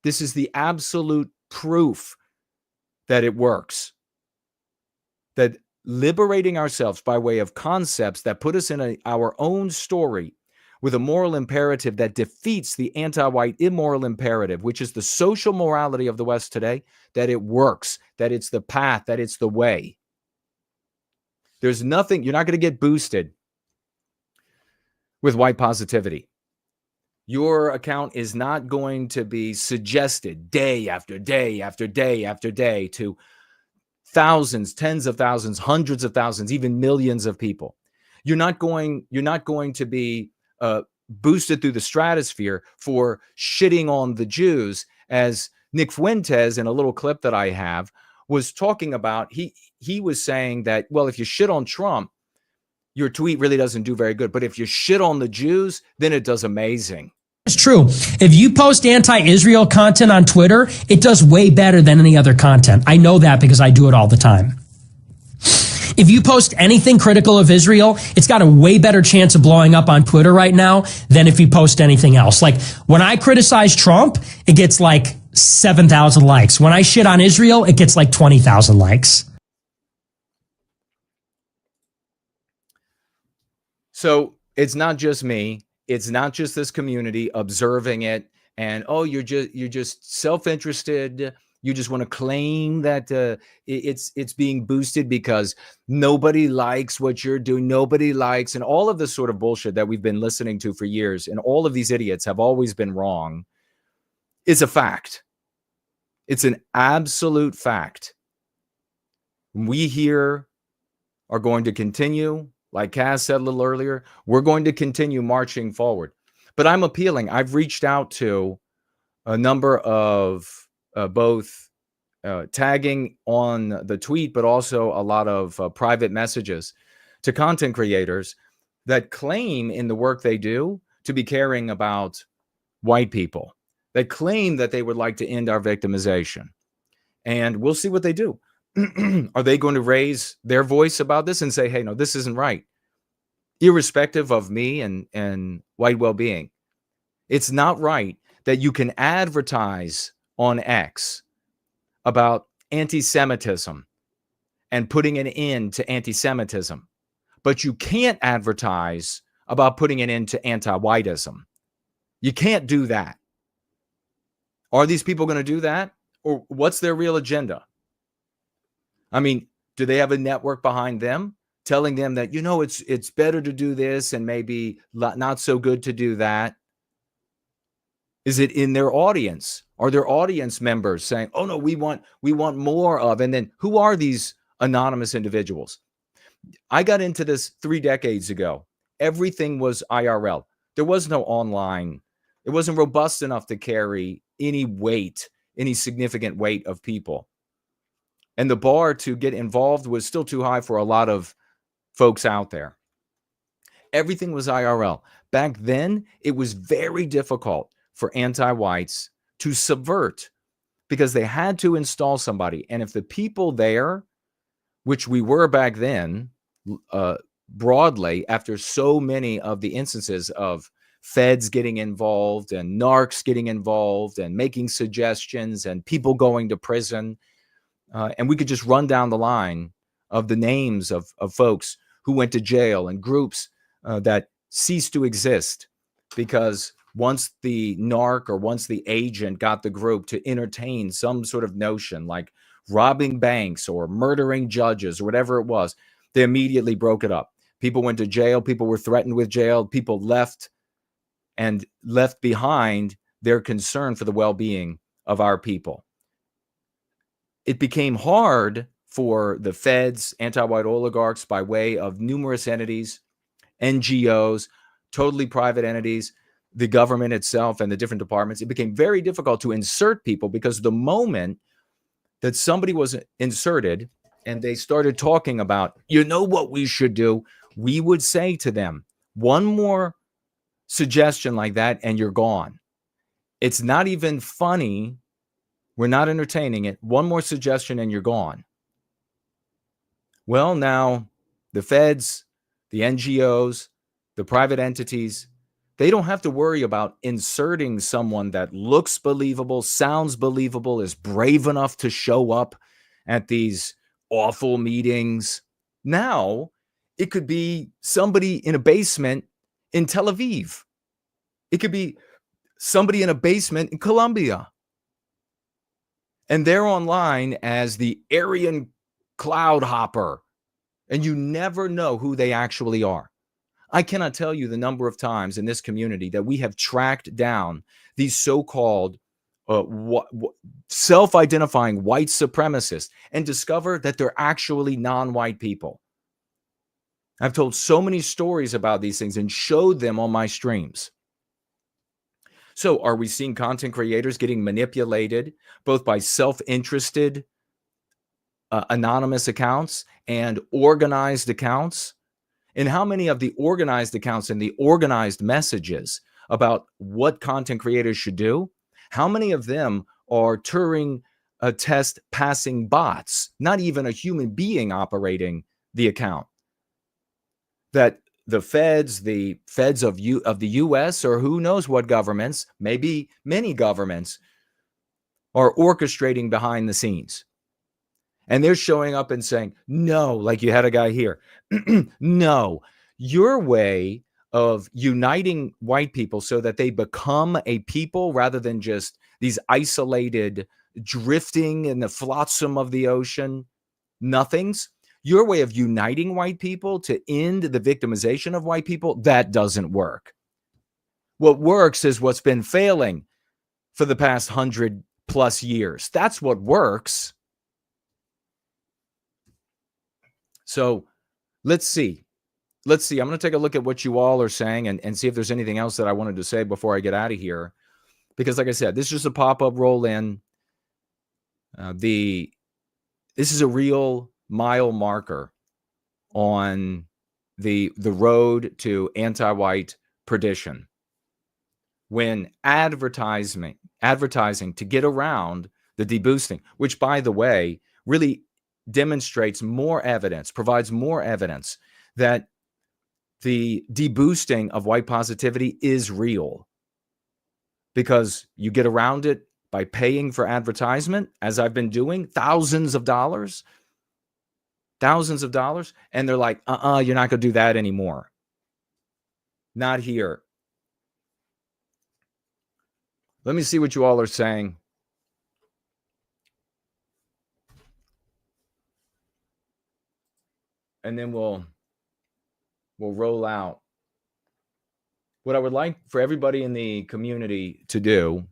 This is the absolute proof that it works. That liberating ourselves by way of concepts that put us in our own story with a moral imperative that defeats the anti-white immoral imperative, which is the social morality of the West today, that it works, that it's the path, that it's the way. There's nothing, you're not going to get boosted with white positivity. Your account is not going to be suggested day after day after day after day to thousands, tens of thousands, hundreds of thousands, even millions of people. You're not going to be boosted through the stratosphere for shitting on the Jews, as Nick Fuentes, in a little clip that I have, was talking about. He was saying that, well, if you shit on Trump, your tweet really doesn't do very good. But if you shit on the Jews, then it does amazing. It's true. If you post anti-Israel content on Twitter, it does way better than any other content. I know that because I do it all the time. If you post anything critical of Israel, it's got a way better chance of blowing up on Twitter right now than if you post anything else. Like when I criticize Trump, it gets like 7,000 likes. When I shit on Israel, it gets like 20,000 likes. So it's not just me. It's not just this community observing it and, oh, you're just self-interested. You just want to claim that it's being boosted because nobody likes what you're doing. Nobody likes, and all of this sort of bullshit that we've been listening to for years, and all of these idiots have always been wrong, is a fact. It's an absolute fact. We here are going to continue, like Kaz said a little earlier, we're going to continue marching forward. But I'm appealing. I've reached out to a number of both tagging on the tweet, but also a lot of private messages to content creators that claim in the work they do to be caring about white people, that claim that they would like to end our victimization. And we'll see what they do. Are they going to raise their voice about this and say, hey, no, this isn't right? Irrespective of me and white well-being, it's not right that you can advertise on X about anti-Semitism and putting an end to anti-Semitism, but you can't advertise about putting an end to anti-whiteism. You can't do that. Are these people going to do that? Or what's their real agenda? I mean, do they have a network behind them telling them that, you know, it's better to do this and maybe not so good to do that? Is it in their audience? Are their audience members saying, oh no, we want more of, and then who are these anonymous individuals? I got into this 3 decades ago. Everything was IRL. There was no online. It wasn't robust enough to carry any weight, any significant weight of people. And the bar to get involved was still too high for a lot of folks out there. Everything was IRL. Back then, it was very difficult for anti-whites to subvert because they had to install somebody. And if the people there, which we were back then, broadly, after so many of the instances of feds getting involved and narcs getting involved and making suggestions and people going to prison, and we could just run down the line of the names of folks who went to jail and groups that ceased to exist because once the narc or once the agent got the group to entertain some sort of notion like robbing banks or murdering judges or whatever it was, they immediately broke it up. People went to jail. People were threatened with jail. People left and left behind their concern for the well-being of our people. It became hard for the feds, anti-white oligarchs, by way of numerous entities, NGOs, totally private entities, the government itself and the different departments. It became very difficult to insert people because the moment that somebody was inserted and they started talking about, you know what we should do, we would say to them, one more suggestion like that and you're gone. It's not even funny. We're not entertaining it. One more suggestion and you're gone. Well, now the feds, the NGOs, the private entities, they don't have to worry about inserting someone that looks believable, sounds believable, is brave enough to show up at these awful meetings Now, it could be somebody in a basement in Tel Aviv. It could be somebody in a basement in Colombia. And they're online as the Aryan cloud hopper. And you never know who they actually are. I cannot tell you the number of times in this community that we have tracked down these so-called self-identifying white supremacists and discover that they're actually non-white people. I've told so many stories about these things and showed them on my streams. So are we seeing content creators getting manipulated both by self-interested anonymous accounts and organized accounts? And how many of the organized accounts and the organized messages about what content creators should do, how many of them are Turing test passing bots, not even a human being operating the account? That the feds of the US, or who knows what governments, maybe many governments, are orchestrating behind the scenes. And they're showing up and saying, no, like you had a guy here, no, your way of uniting white people so that they become a people rather than just these isolated, drifting in the flotsam of the ocean, nothings. Your way of uniting white people to end the victimization of white people, that doesn't work. What works is what's been failing for the past 100+ years. That's what works. So let's see. I'm going to take a look at what you all are saying and see if there's anything else that I wanted to say before I get out of here. Because like I said, this is just a pop-up roll-in. This is a real mile marker on the road to anti-white perdition. When advertising to get around the deboosting, which, by the way, really demonstrates more evidence, provides more evidence that the deboosting of white positivity is real, because you get around it by paying for advertisement, as I've been doing, thousands of dollars, and they're like, you're not going to do that anymore. Not here. Let me see what you all are saying. And then we'll roll out. What I would like for everybody in the community to do,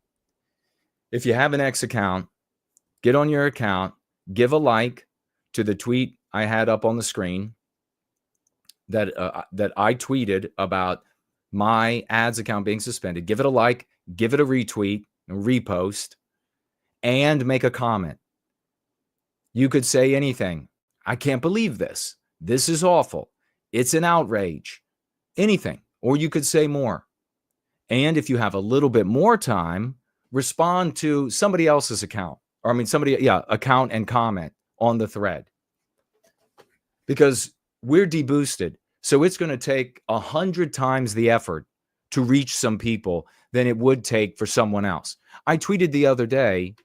if you have an X account, get on your account, give a like to the tweet I had up on the screen that I tweeted about my ads account being suspended. Give it a like, give it a retweet, a repost, and make a comment. You could say anything. I can't believe this. This is awful. It's an outrage. Anything. Or you could say more. And if you have a little bit more time, respond to somebody else's account. Or account and comment on the thread. Because we're deboosted. So it's going to take 100 times the effort to reach some people than it would take for someone else. I tweeted the other day,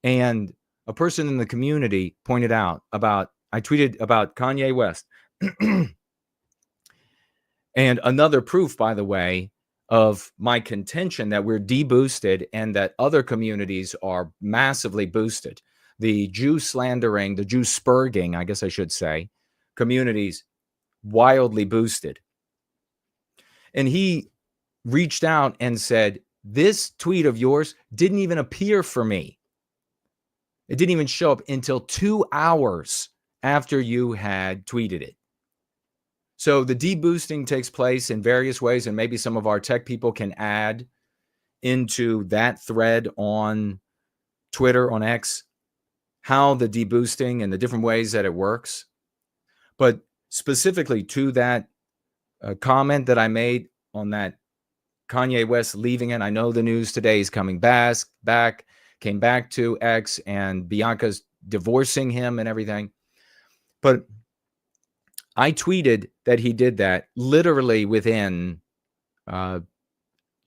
and a person in the community pointed out I tweeted about Kanye West. And another proof, by the way, of my contention that we're deboosted and that other communities are massively boosted. The Jew slandering, the Jew spurging, I guess I should say, communities wildly boosted. And he reached out and said, this tweet of yours didn't even appear for me. It didn't even show up until 2 hours after you had tweeted it. So the deboosting takes place in various ways, and maybe some of our tech people can add into that thread on Twitter, on X, how the deboosting and the different ways that it works. But specifically to that comment that I made on that Kanye West leaving it, I know the news today is coming back, came back to X, and Bianca's divorcing him and everything. But I tweeted that he did that literally within 2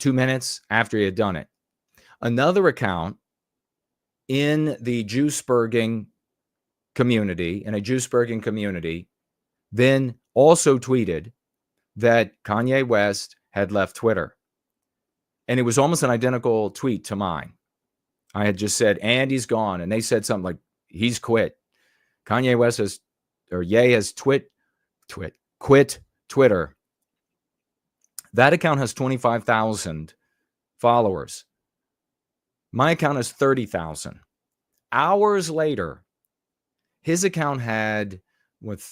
minutes after he had done it. Another account in the Jew spurging community, then also tweeted that Kanye West had left Twitter. And it was almost an identical tweet to mine. I had just said, and he's gone. And they said something like, he's quit. Kanye West has, or Ye has quit Twitter. That account has 25,000 followers. My account has 30,000. Hours later, his account had with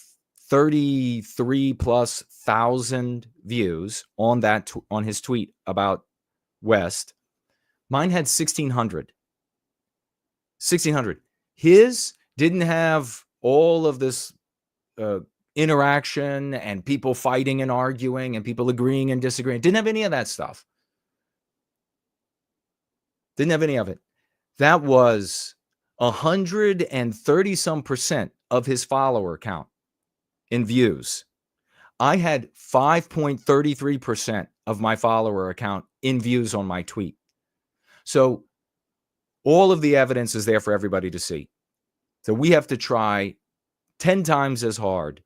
33 plus thousand views on that on his tweet about West. Mine had 1,600. 1,600. His didn't have all of this interaction and people fighting and arguing and people agreeing and disagreeing. Didn't have any of that stuff. Didn't have any of it. That was 130 some percent of his follower count in views. I had 5.33% of my follower account in views on my tweet. So all of the evidence is there for everybody to see. So we have to try 10 times as hard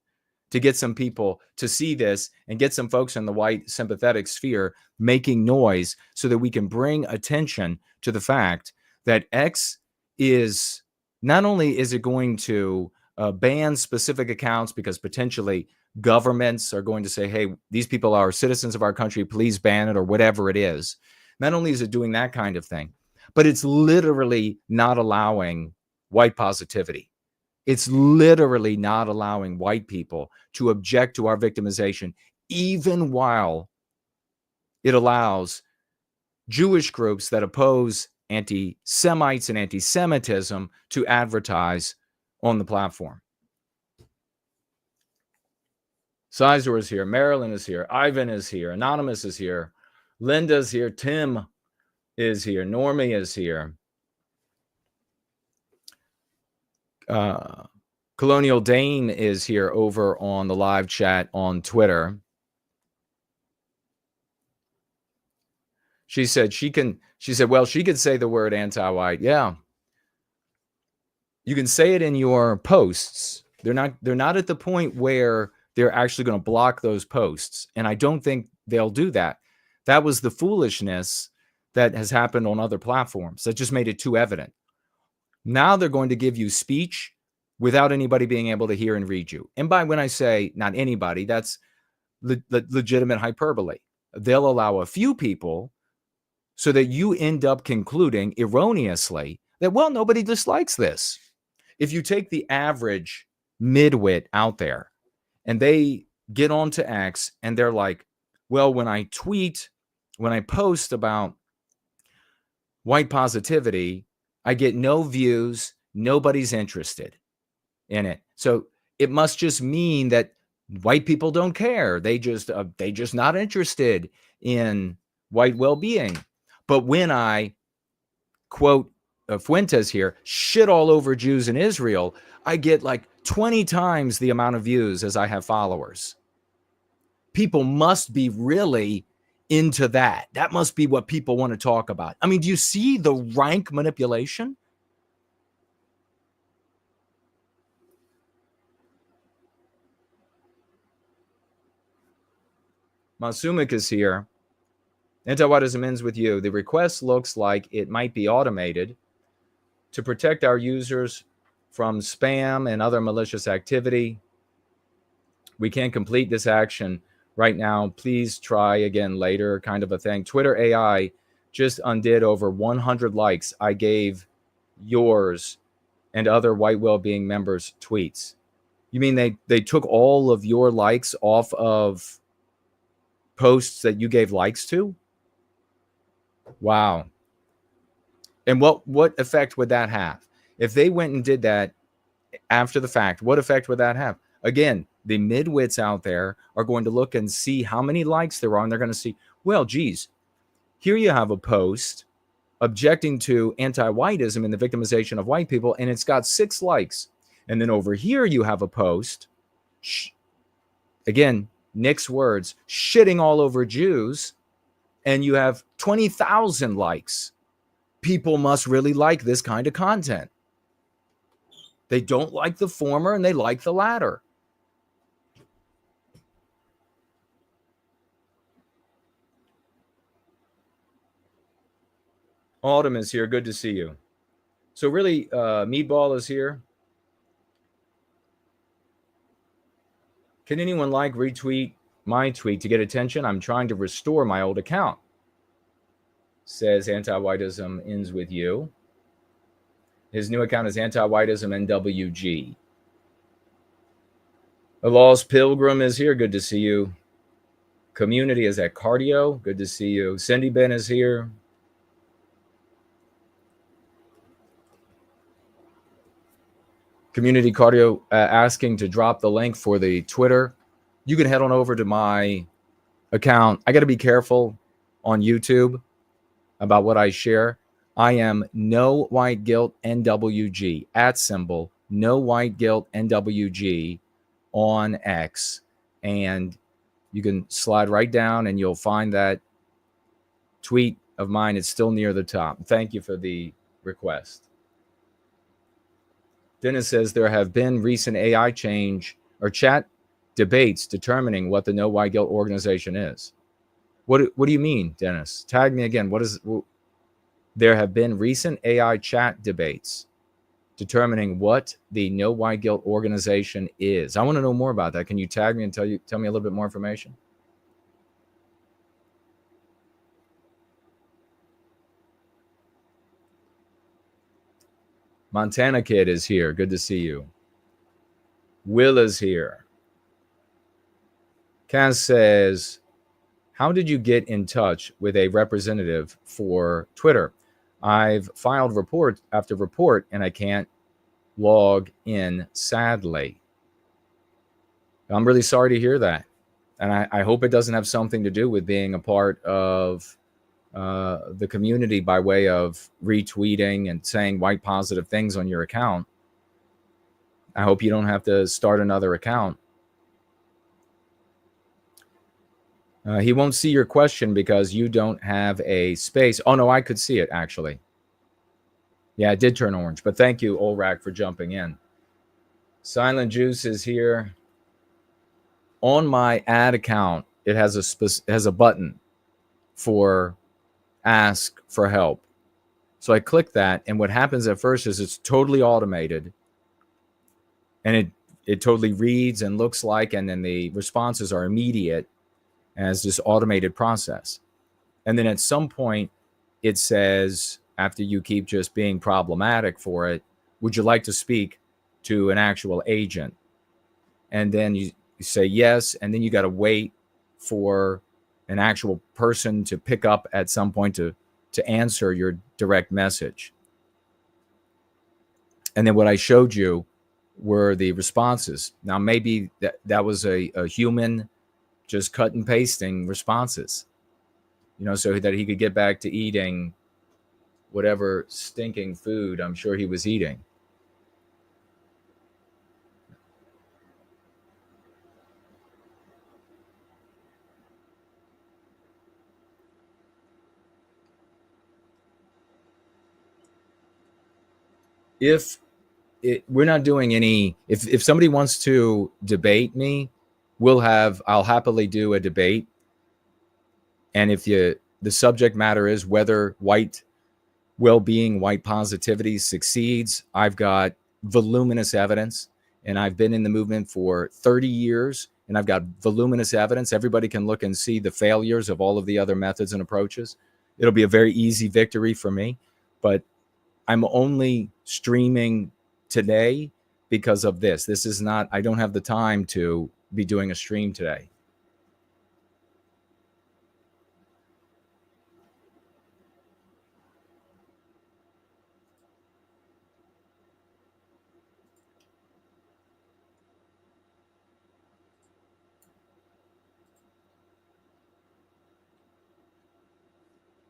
to get some people to see this and get some folks in the white sympathetic sphere making noise so that we can bring attention to the fact that X is not only is it going to ban specific accounts because potentially governments are going to say, hey, these people are citizens of our country, please ban it or whatever it is. Not only is it doing that kind of thing, but it's literally not allowing white positivity. It's literally not allowing white people to object to our victimization, even while it allows Jewish groups that oppose anti-Semites and anti-Semitism to advertise on the platform. Sizor is here. Marilyn is here. Ivan is here. Anonymous is here. Linda's here. Tim is here. Normie is here. Colonial Dane is here over on the live chat on Twitter. She said, well, she could say the word anti-white. Yeah. You can say it in your posts. They're not at the point where they're actually going to block those posts. And I don't think they'll do that. That was the foolishness that has happened on other platforms. That just made it too evident. Now they're going to give you speech without anybody being able to hear and read you. And by when I say not anybody, that's legitimate hyperbole. They'll allow a few people so that you end up concluding erroneously that, well, nobody dislikes this. If you take the average midwit out there and they get onto X and they're like, well, when I post about white positivity, I get no views, nobody's interested in it. So it must just mean that white people don't care. They just not interested in white well-being. But when I quote Fuentes here, shit all over Jews in Israel, I get like 20 times the amount of views as I have followers. People must be really into that. That must be what people want to talk about. I mean, do you see the rank manipulation? Masumik is here. Anti-whiteism ends with you. The request looks like it might be automated to protect our users from spam and other malicious activity. We can't complete this action right now. Please try again later, kind of a thing. Twitter AI just undid over 100 likes I gave yours and other white well-being members' tweets. You mean they took all of your likes off of posts that you gave likes to? Wow. And what effect would that have? If they went and did that after the fact, what effect would that have? Again, the midwits out there are going to look and see how many likes there are, and they're going to see, well, geez, here you have a post objecting to anti-whiteism and the victimization of white people, and it's got 6 likes. And then over here you have a post, again, Nick's words, shitting all over Jews, and you have 20,000 likes. People must really like this kind of content. They don't like the former and they like the latter. Autumn is here. Good to see you. So really, Meatball is here. Can anyone retweet my tweet to get attention? I'm trying to restore my old account. Says anti-whiteism ends with you. His new account is anti-whiteism NWG. A Lost Pilgrim is here. Good to see you. Community is at Cardio. Good to see you. Cindy Ben is here. Community Cardio asking to drop the link for the Twitter. You can head on over to my account. I got to be careful on YouTube about what I share. I am No White Guilt NWG @ No White Guilt NWG on X, and you can slide right down and you'll find that tweet of mine. It's still near the top. Thank you for the request. Dennis says there have been recent AI change or chat debates determining what the No White Guilt organization is. What do you mean, Dennis? Tag me again. There have been recent AI chat debates determining what the No White Guilt organization is. I want to know more about that. Can you tag me and tell me a little bit more information? Montana Kid is here. Good to see you. Will is here. Kaz says, how did you get in touch with a representative for Twitter? I've filed report after report and I can't log in, sadly. I'm really sorry to hear that. And I hope it doesn't have something to do with being a part of the community by way of retweeting and saying white positive things on your account. I hope you don't have to start another account. He won't see your question because you don't have a space. Oh, no, I could see it, actually. Yeah, it did turn orange. But thank you, Olrak, for jumping in. Silent Juice is here. On my ad account, it has a button for ask for help. So I click that, and what happens at first is it's totally automated. And it totally reads and looks like, and then the responses are immediate as this automated process. And then at some point, it says, after you keep just being problematic for it, would you like to speak to an actual agent? And then you say yes, and then you got to wait for an actual person to pick up at some point to answer your direct message. And then what I showed you were the responses. Now, maybe that was a human just cut and pasting responses, so that he could get back to eating whatever stinking food I'm sure he was eating. We're not doing any, if somebody wants to debate me, I'll happily do a debate. And if the subject matter is whether white well-being, white positivity succeeds, I've got voluminous evidence, and I've been in the movement for 30 years, and I've got voluminous evidence. Everybody can look and see the failures of all of the other methods and approaches. It'll be a very easy victory for me, but I'm only streaming today because of this. This is not, I don't have the time to be doing a stream today.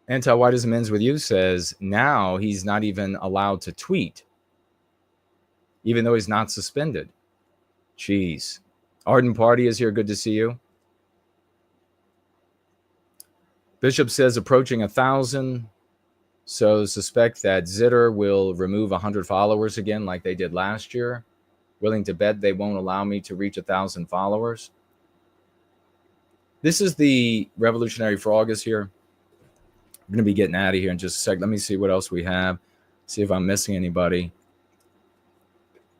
Anti-whiteism ends with you says now he's not even allowed to tweet, even though he's not suspended. Jeez. Arden Party is here. Good to see you. Bishop says approaching 1,000. So suspect that Zitter will remove 100 followers again like they did last year. Willing to bet they won't allow me to reach 1,000 followers. This is the Revolutionary Frog is here. going to be getting out of here in just a sec. Let me see what else we have. See if I'm missing anybody.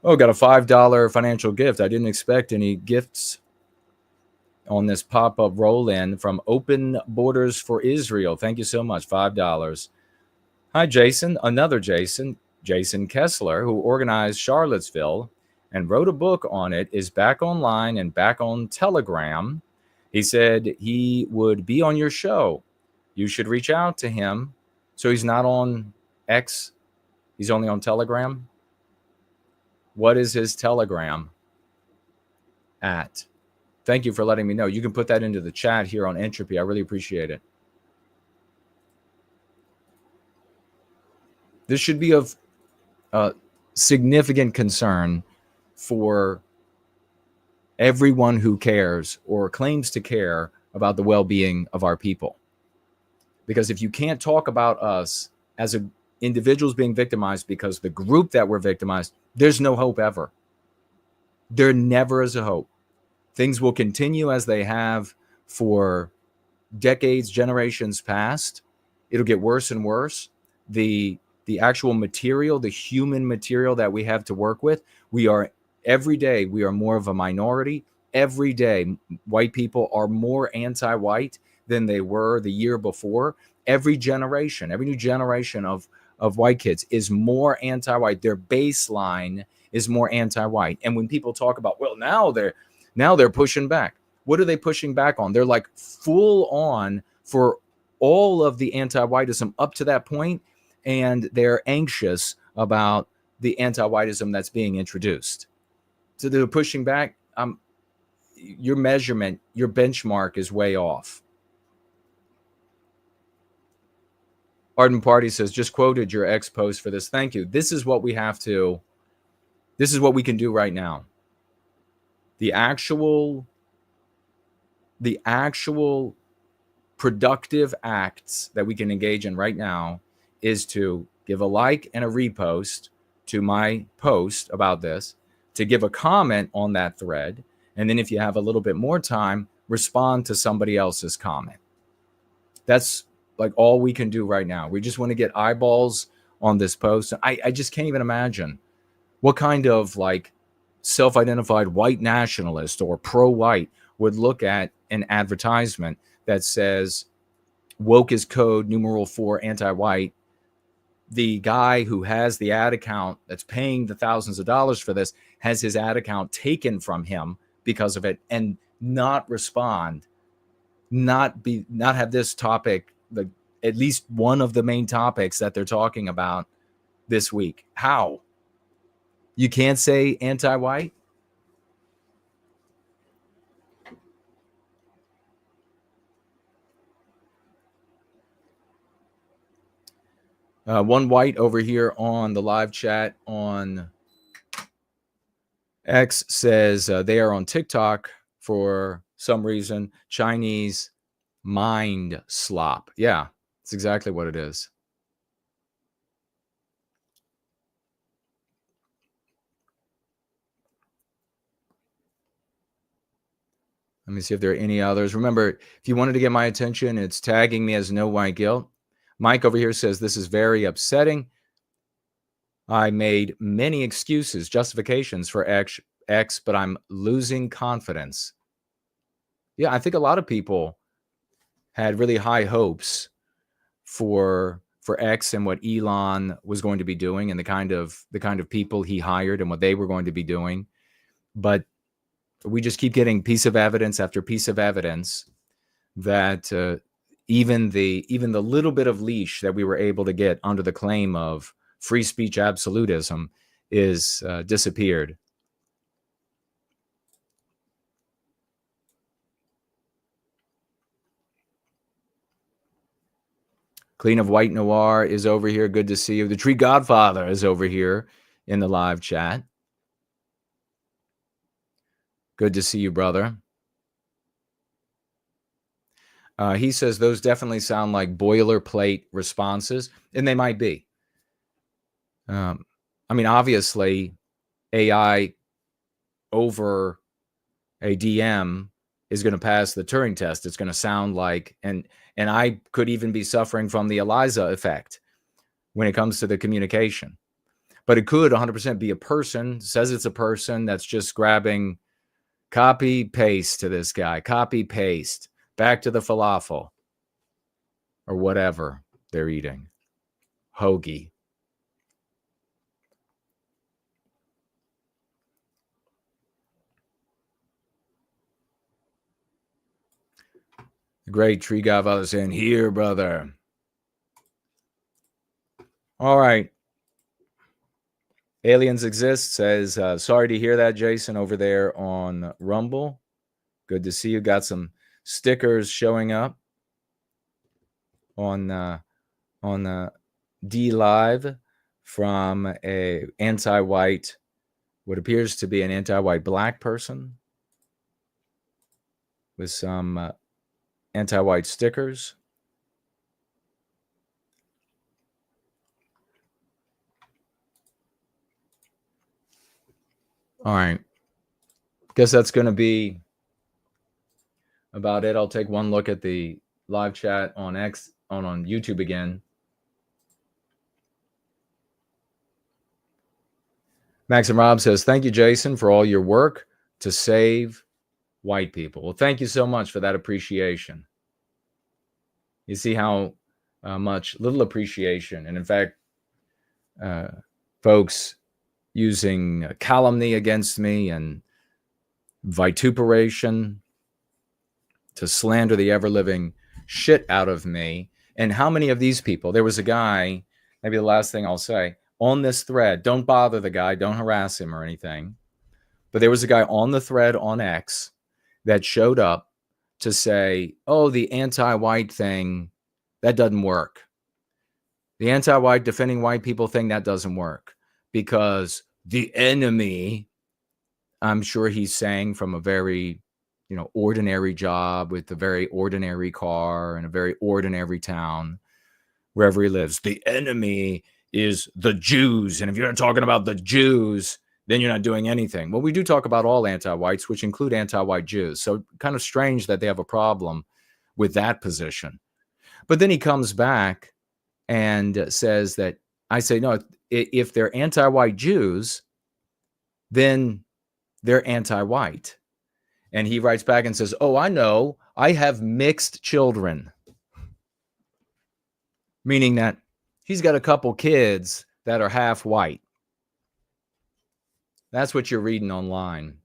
Oh, got a $5 financial gift. I didn't expect any gifts on this pop-up roll-in from Open Borders for Israel. Thank you so much. $5. Hi, Jason. Another Jason. Jason Kessler, who organized Charlottesville and wrote a book on it, is back online and back on Telegram. He said he would be on your show. You should reach out to him. So he's not on X. He's only on Telegram. What is his Telegram at? Thank you for letting me know. You can put that into the chat here on Entropy. I really appreciate it. This should be of significant concern for everyone who cares or claims to care about the well-being of our people. Because if you can't talk about us as individuals being victimized because the group that we're victimized, there's no hope ever. There never is a hope. Things will continue as they have for decades, generations past. It'll get worse and worse. The actual material, the human material that we have to work with, every day we are more of a minority. Every day, white people are more anti-white than they were the year before. Every new generation of white kids is more anti-white. Their baseline is more anti-white. And when people talk about, well, now they're pushing back. What are they pushing back on? They're like full on for all of the anti-whiteism up to that point, and they're anxious about the anti-whiteism that's being introduced. So they're pushing back. Your measurement, your benchmark is way off. Ardent Party says, just quoted your ex post for this. Thank you. This is what we can do right now. The actual productive acts that we can engage in right now is to give a like and a repost to my post about this, to give a comment on that thread, and then if you have a little bit more time, respond to somebody else's comment. That's like all we can do right now. We just want to get eyeballs on this post. I just can't even imagine what kind of like self-identified white nationalist or pro-white would look at an advertisement that says woke is code numeral 4 anti-white. The guy who has the ad account that's paying the thousands of dollars for this has his ad account taken from him because of it, and not respond, not have this topic, at least one of the main topics that they're talking about this week. How? You can't say anti-white? One white over here on the live chat on X says they are on TikTok for some reason. Chinese mind slop. Yeah, that's exactly what it is. Let me see if there are any others. Remember, if you wanted to get my attention, it's tagging me as No White Guilt. Mike over here says, this is very upsetting. I made many excuses, justifications for X, but I'm losing confidence. Yeah, I think a lot of people had really high hopes for X and what Elon was going to be doing, and the kind of people he hired and what they were going to be doing. But we just keep getting piece of evidence after piece of evidence that even the little bit of leash that we were able to get under the claim of free speech absolutism is disappeared. Clean of White Noir is over here. Good to see you. The Tree Godfather is over here in the live chat. Good to see you, brother. He says those definitely sound like boilerplate responses, and they might be. I mean, obviously, AI over a DM is going to pass the Turing test. It's going to sound like, and I could even be suffering from the Eliza effect when it comes to the communication. But it could 100% be a person, says it's a person that's just grabbing copy, paste to this guy, copy, paste, back to the falafel or whatever they're eating. Hoagie. The great Tree Godfather saying, here, brother. All right. Aliens Exist says, sorry to hear that, Jason, over there on Rumble. Good to see you. Got some stickers showing up on D Live from a anti-white, what appears to be an anti-white black person with some anti-white stickers. All right. Guess that's going to be about it. I'll take one look at the live chat on on YouTube again. Max and Rob says, thank you, Jason, for all your work to save white people. Well, thank you so much for that appreciation. You see how much little appreciation, and in fact, folks using calumny against me and vituperation to slander the ever-living shit out of me. And how many of these people, there was a guy, maybe the last thing I'll say, on this thread, don't bother the guy, don't harass him or anything, but there was a guy on the thread on X that showed up to say, oh, the anti-white thing, that doesn't work. The anti-white defending white people thing, that doesn't work. Because the enemy, I'm sure he's saying from a very, ordinary job with a very ordinary car in a very ordinary town, wherever he lives. The enemy is the Jews. And if you're not talking about the Jews, then you're not doing anything. Well, we do talk about all anti-whites, which include anti-white Jews. So kind of strange that they have a problem with that position. But then he comes back and says that, I say, no, if they're anti-white Jews, then they're anti-white. And he writes back and says, oh, I know, I have mixed children. Meaning that he's got a couple kids that are half white. That's what you're reading online.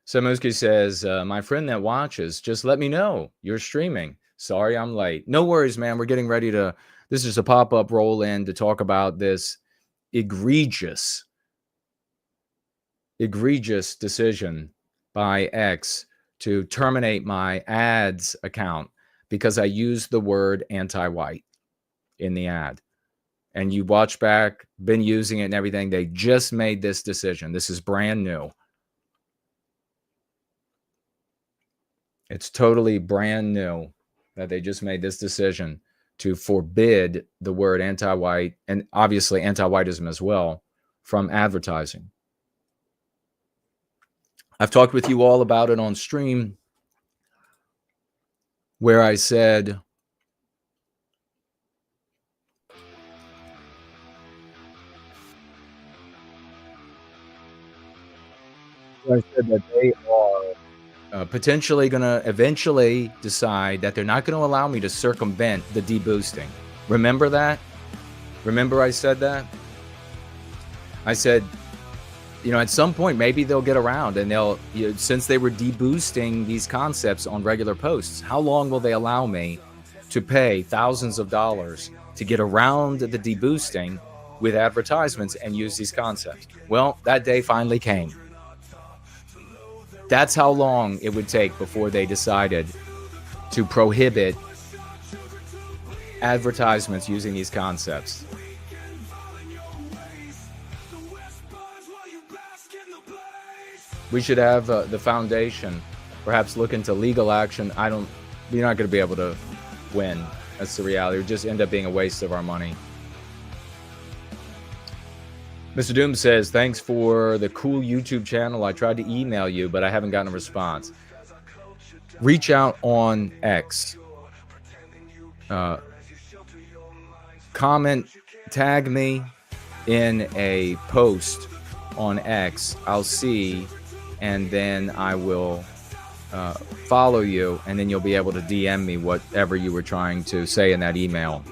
Samuski says, my friend that watches, just let me know you're streaming. Sorry, I'm late. No worries, man. We're getting ready to, this is a pop-up roll in to talk about this egregious decision by X to terminate my ads account because I used the word anti-white in the ad. And you watch back, been using it and everything. They just made this decision. This is brand new. It's totally brand new that they just made this decision to forbid the word anti-white and obviously anti-whiteism as well from advertising. I've talked with you all about it on stream where I said that they are potentially going to eventually decide that they're not going to allow me to circumvent the deboosting. Remember that? Remember I said that? I said, at some point, maybe they'll get around and they'll, since they were deboosting these concepts on regular posts, how long will they allow me to pay thousands of dollars to get around the deboosting with advertisements and use these concepts? Well, that day finally came. That's how long it would take before they decided to prohibit advertisements using these concepts. We should have the foundation perhaps look into legal action. You're not going to be able to win. That's the reality. It would just end up being a waste of our money. Mr. Doom says, thanks for the cool YouTube channel. I tried to email you, but I haven't gotten a response. Reach out on X. Comment, tag me in a post on X. I'll see, and then I will follow you, and then you'll be able to DM me whatever you were trying to say in that email.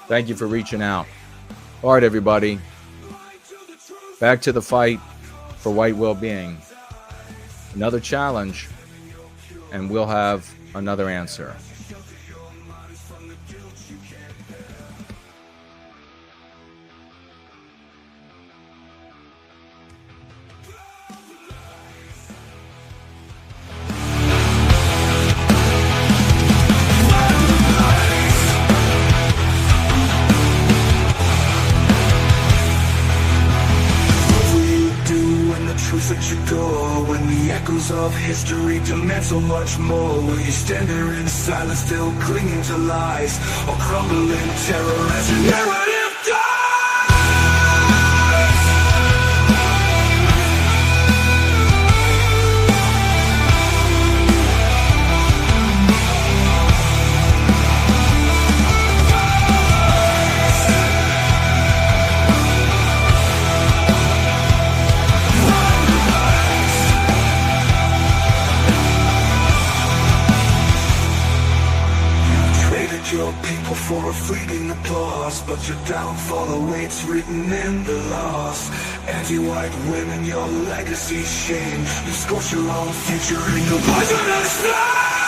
Thank you for reaching out. All right, everybody. Back to the fight for white well-being. Another challenge, and we'll have another answer. At your door, when the echoes of history demand so much more, will you stand there in silence, still clinging to lies, or crumble in terror as your narrative dies? Your people for a fleeting applause, but your downfall awaits written in the laws. Anti-white women, your legacy shame. You scorch your own future in your poisonous flame.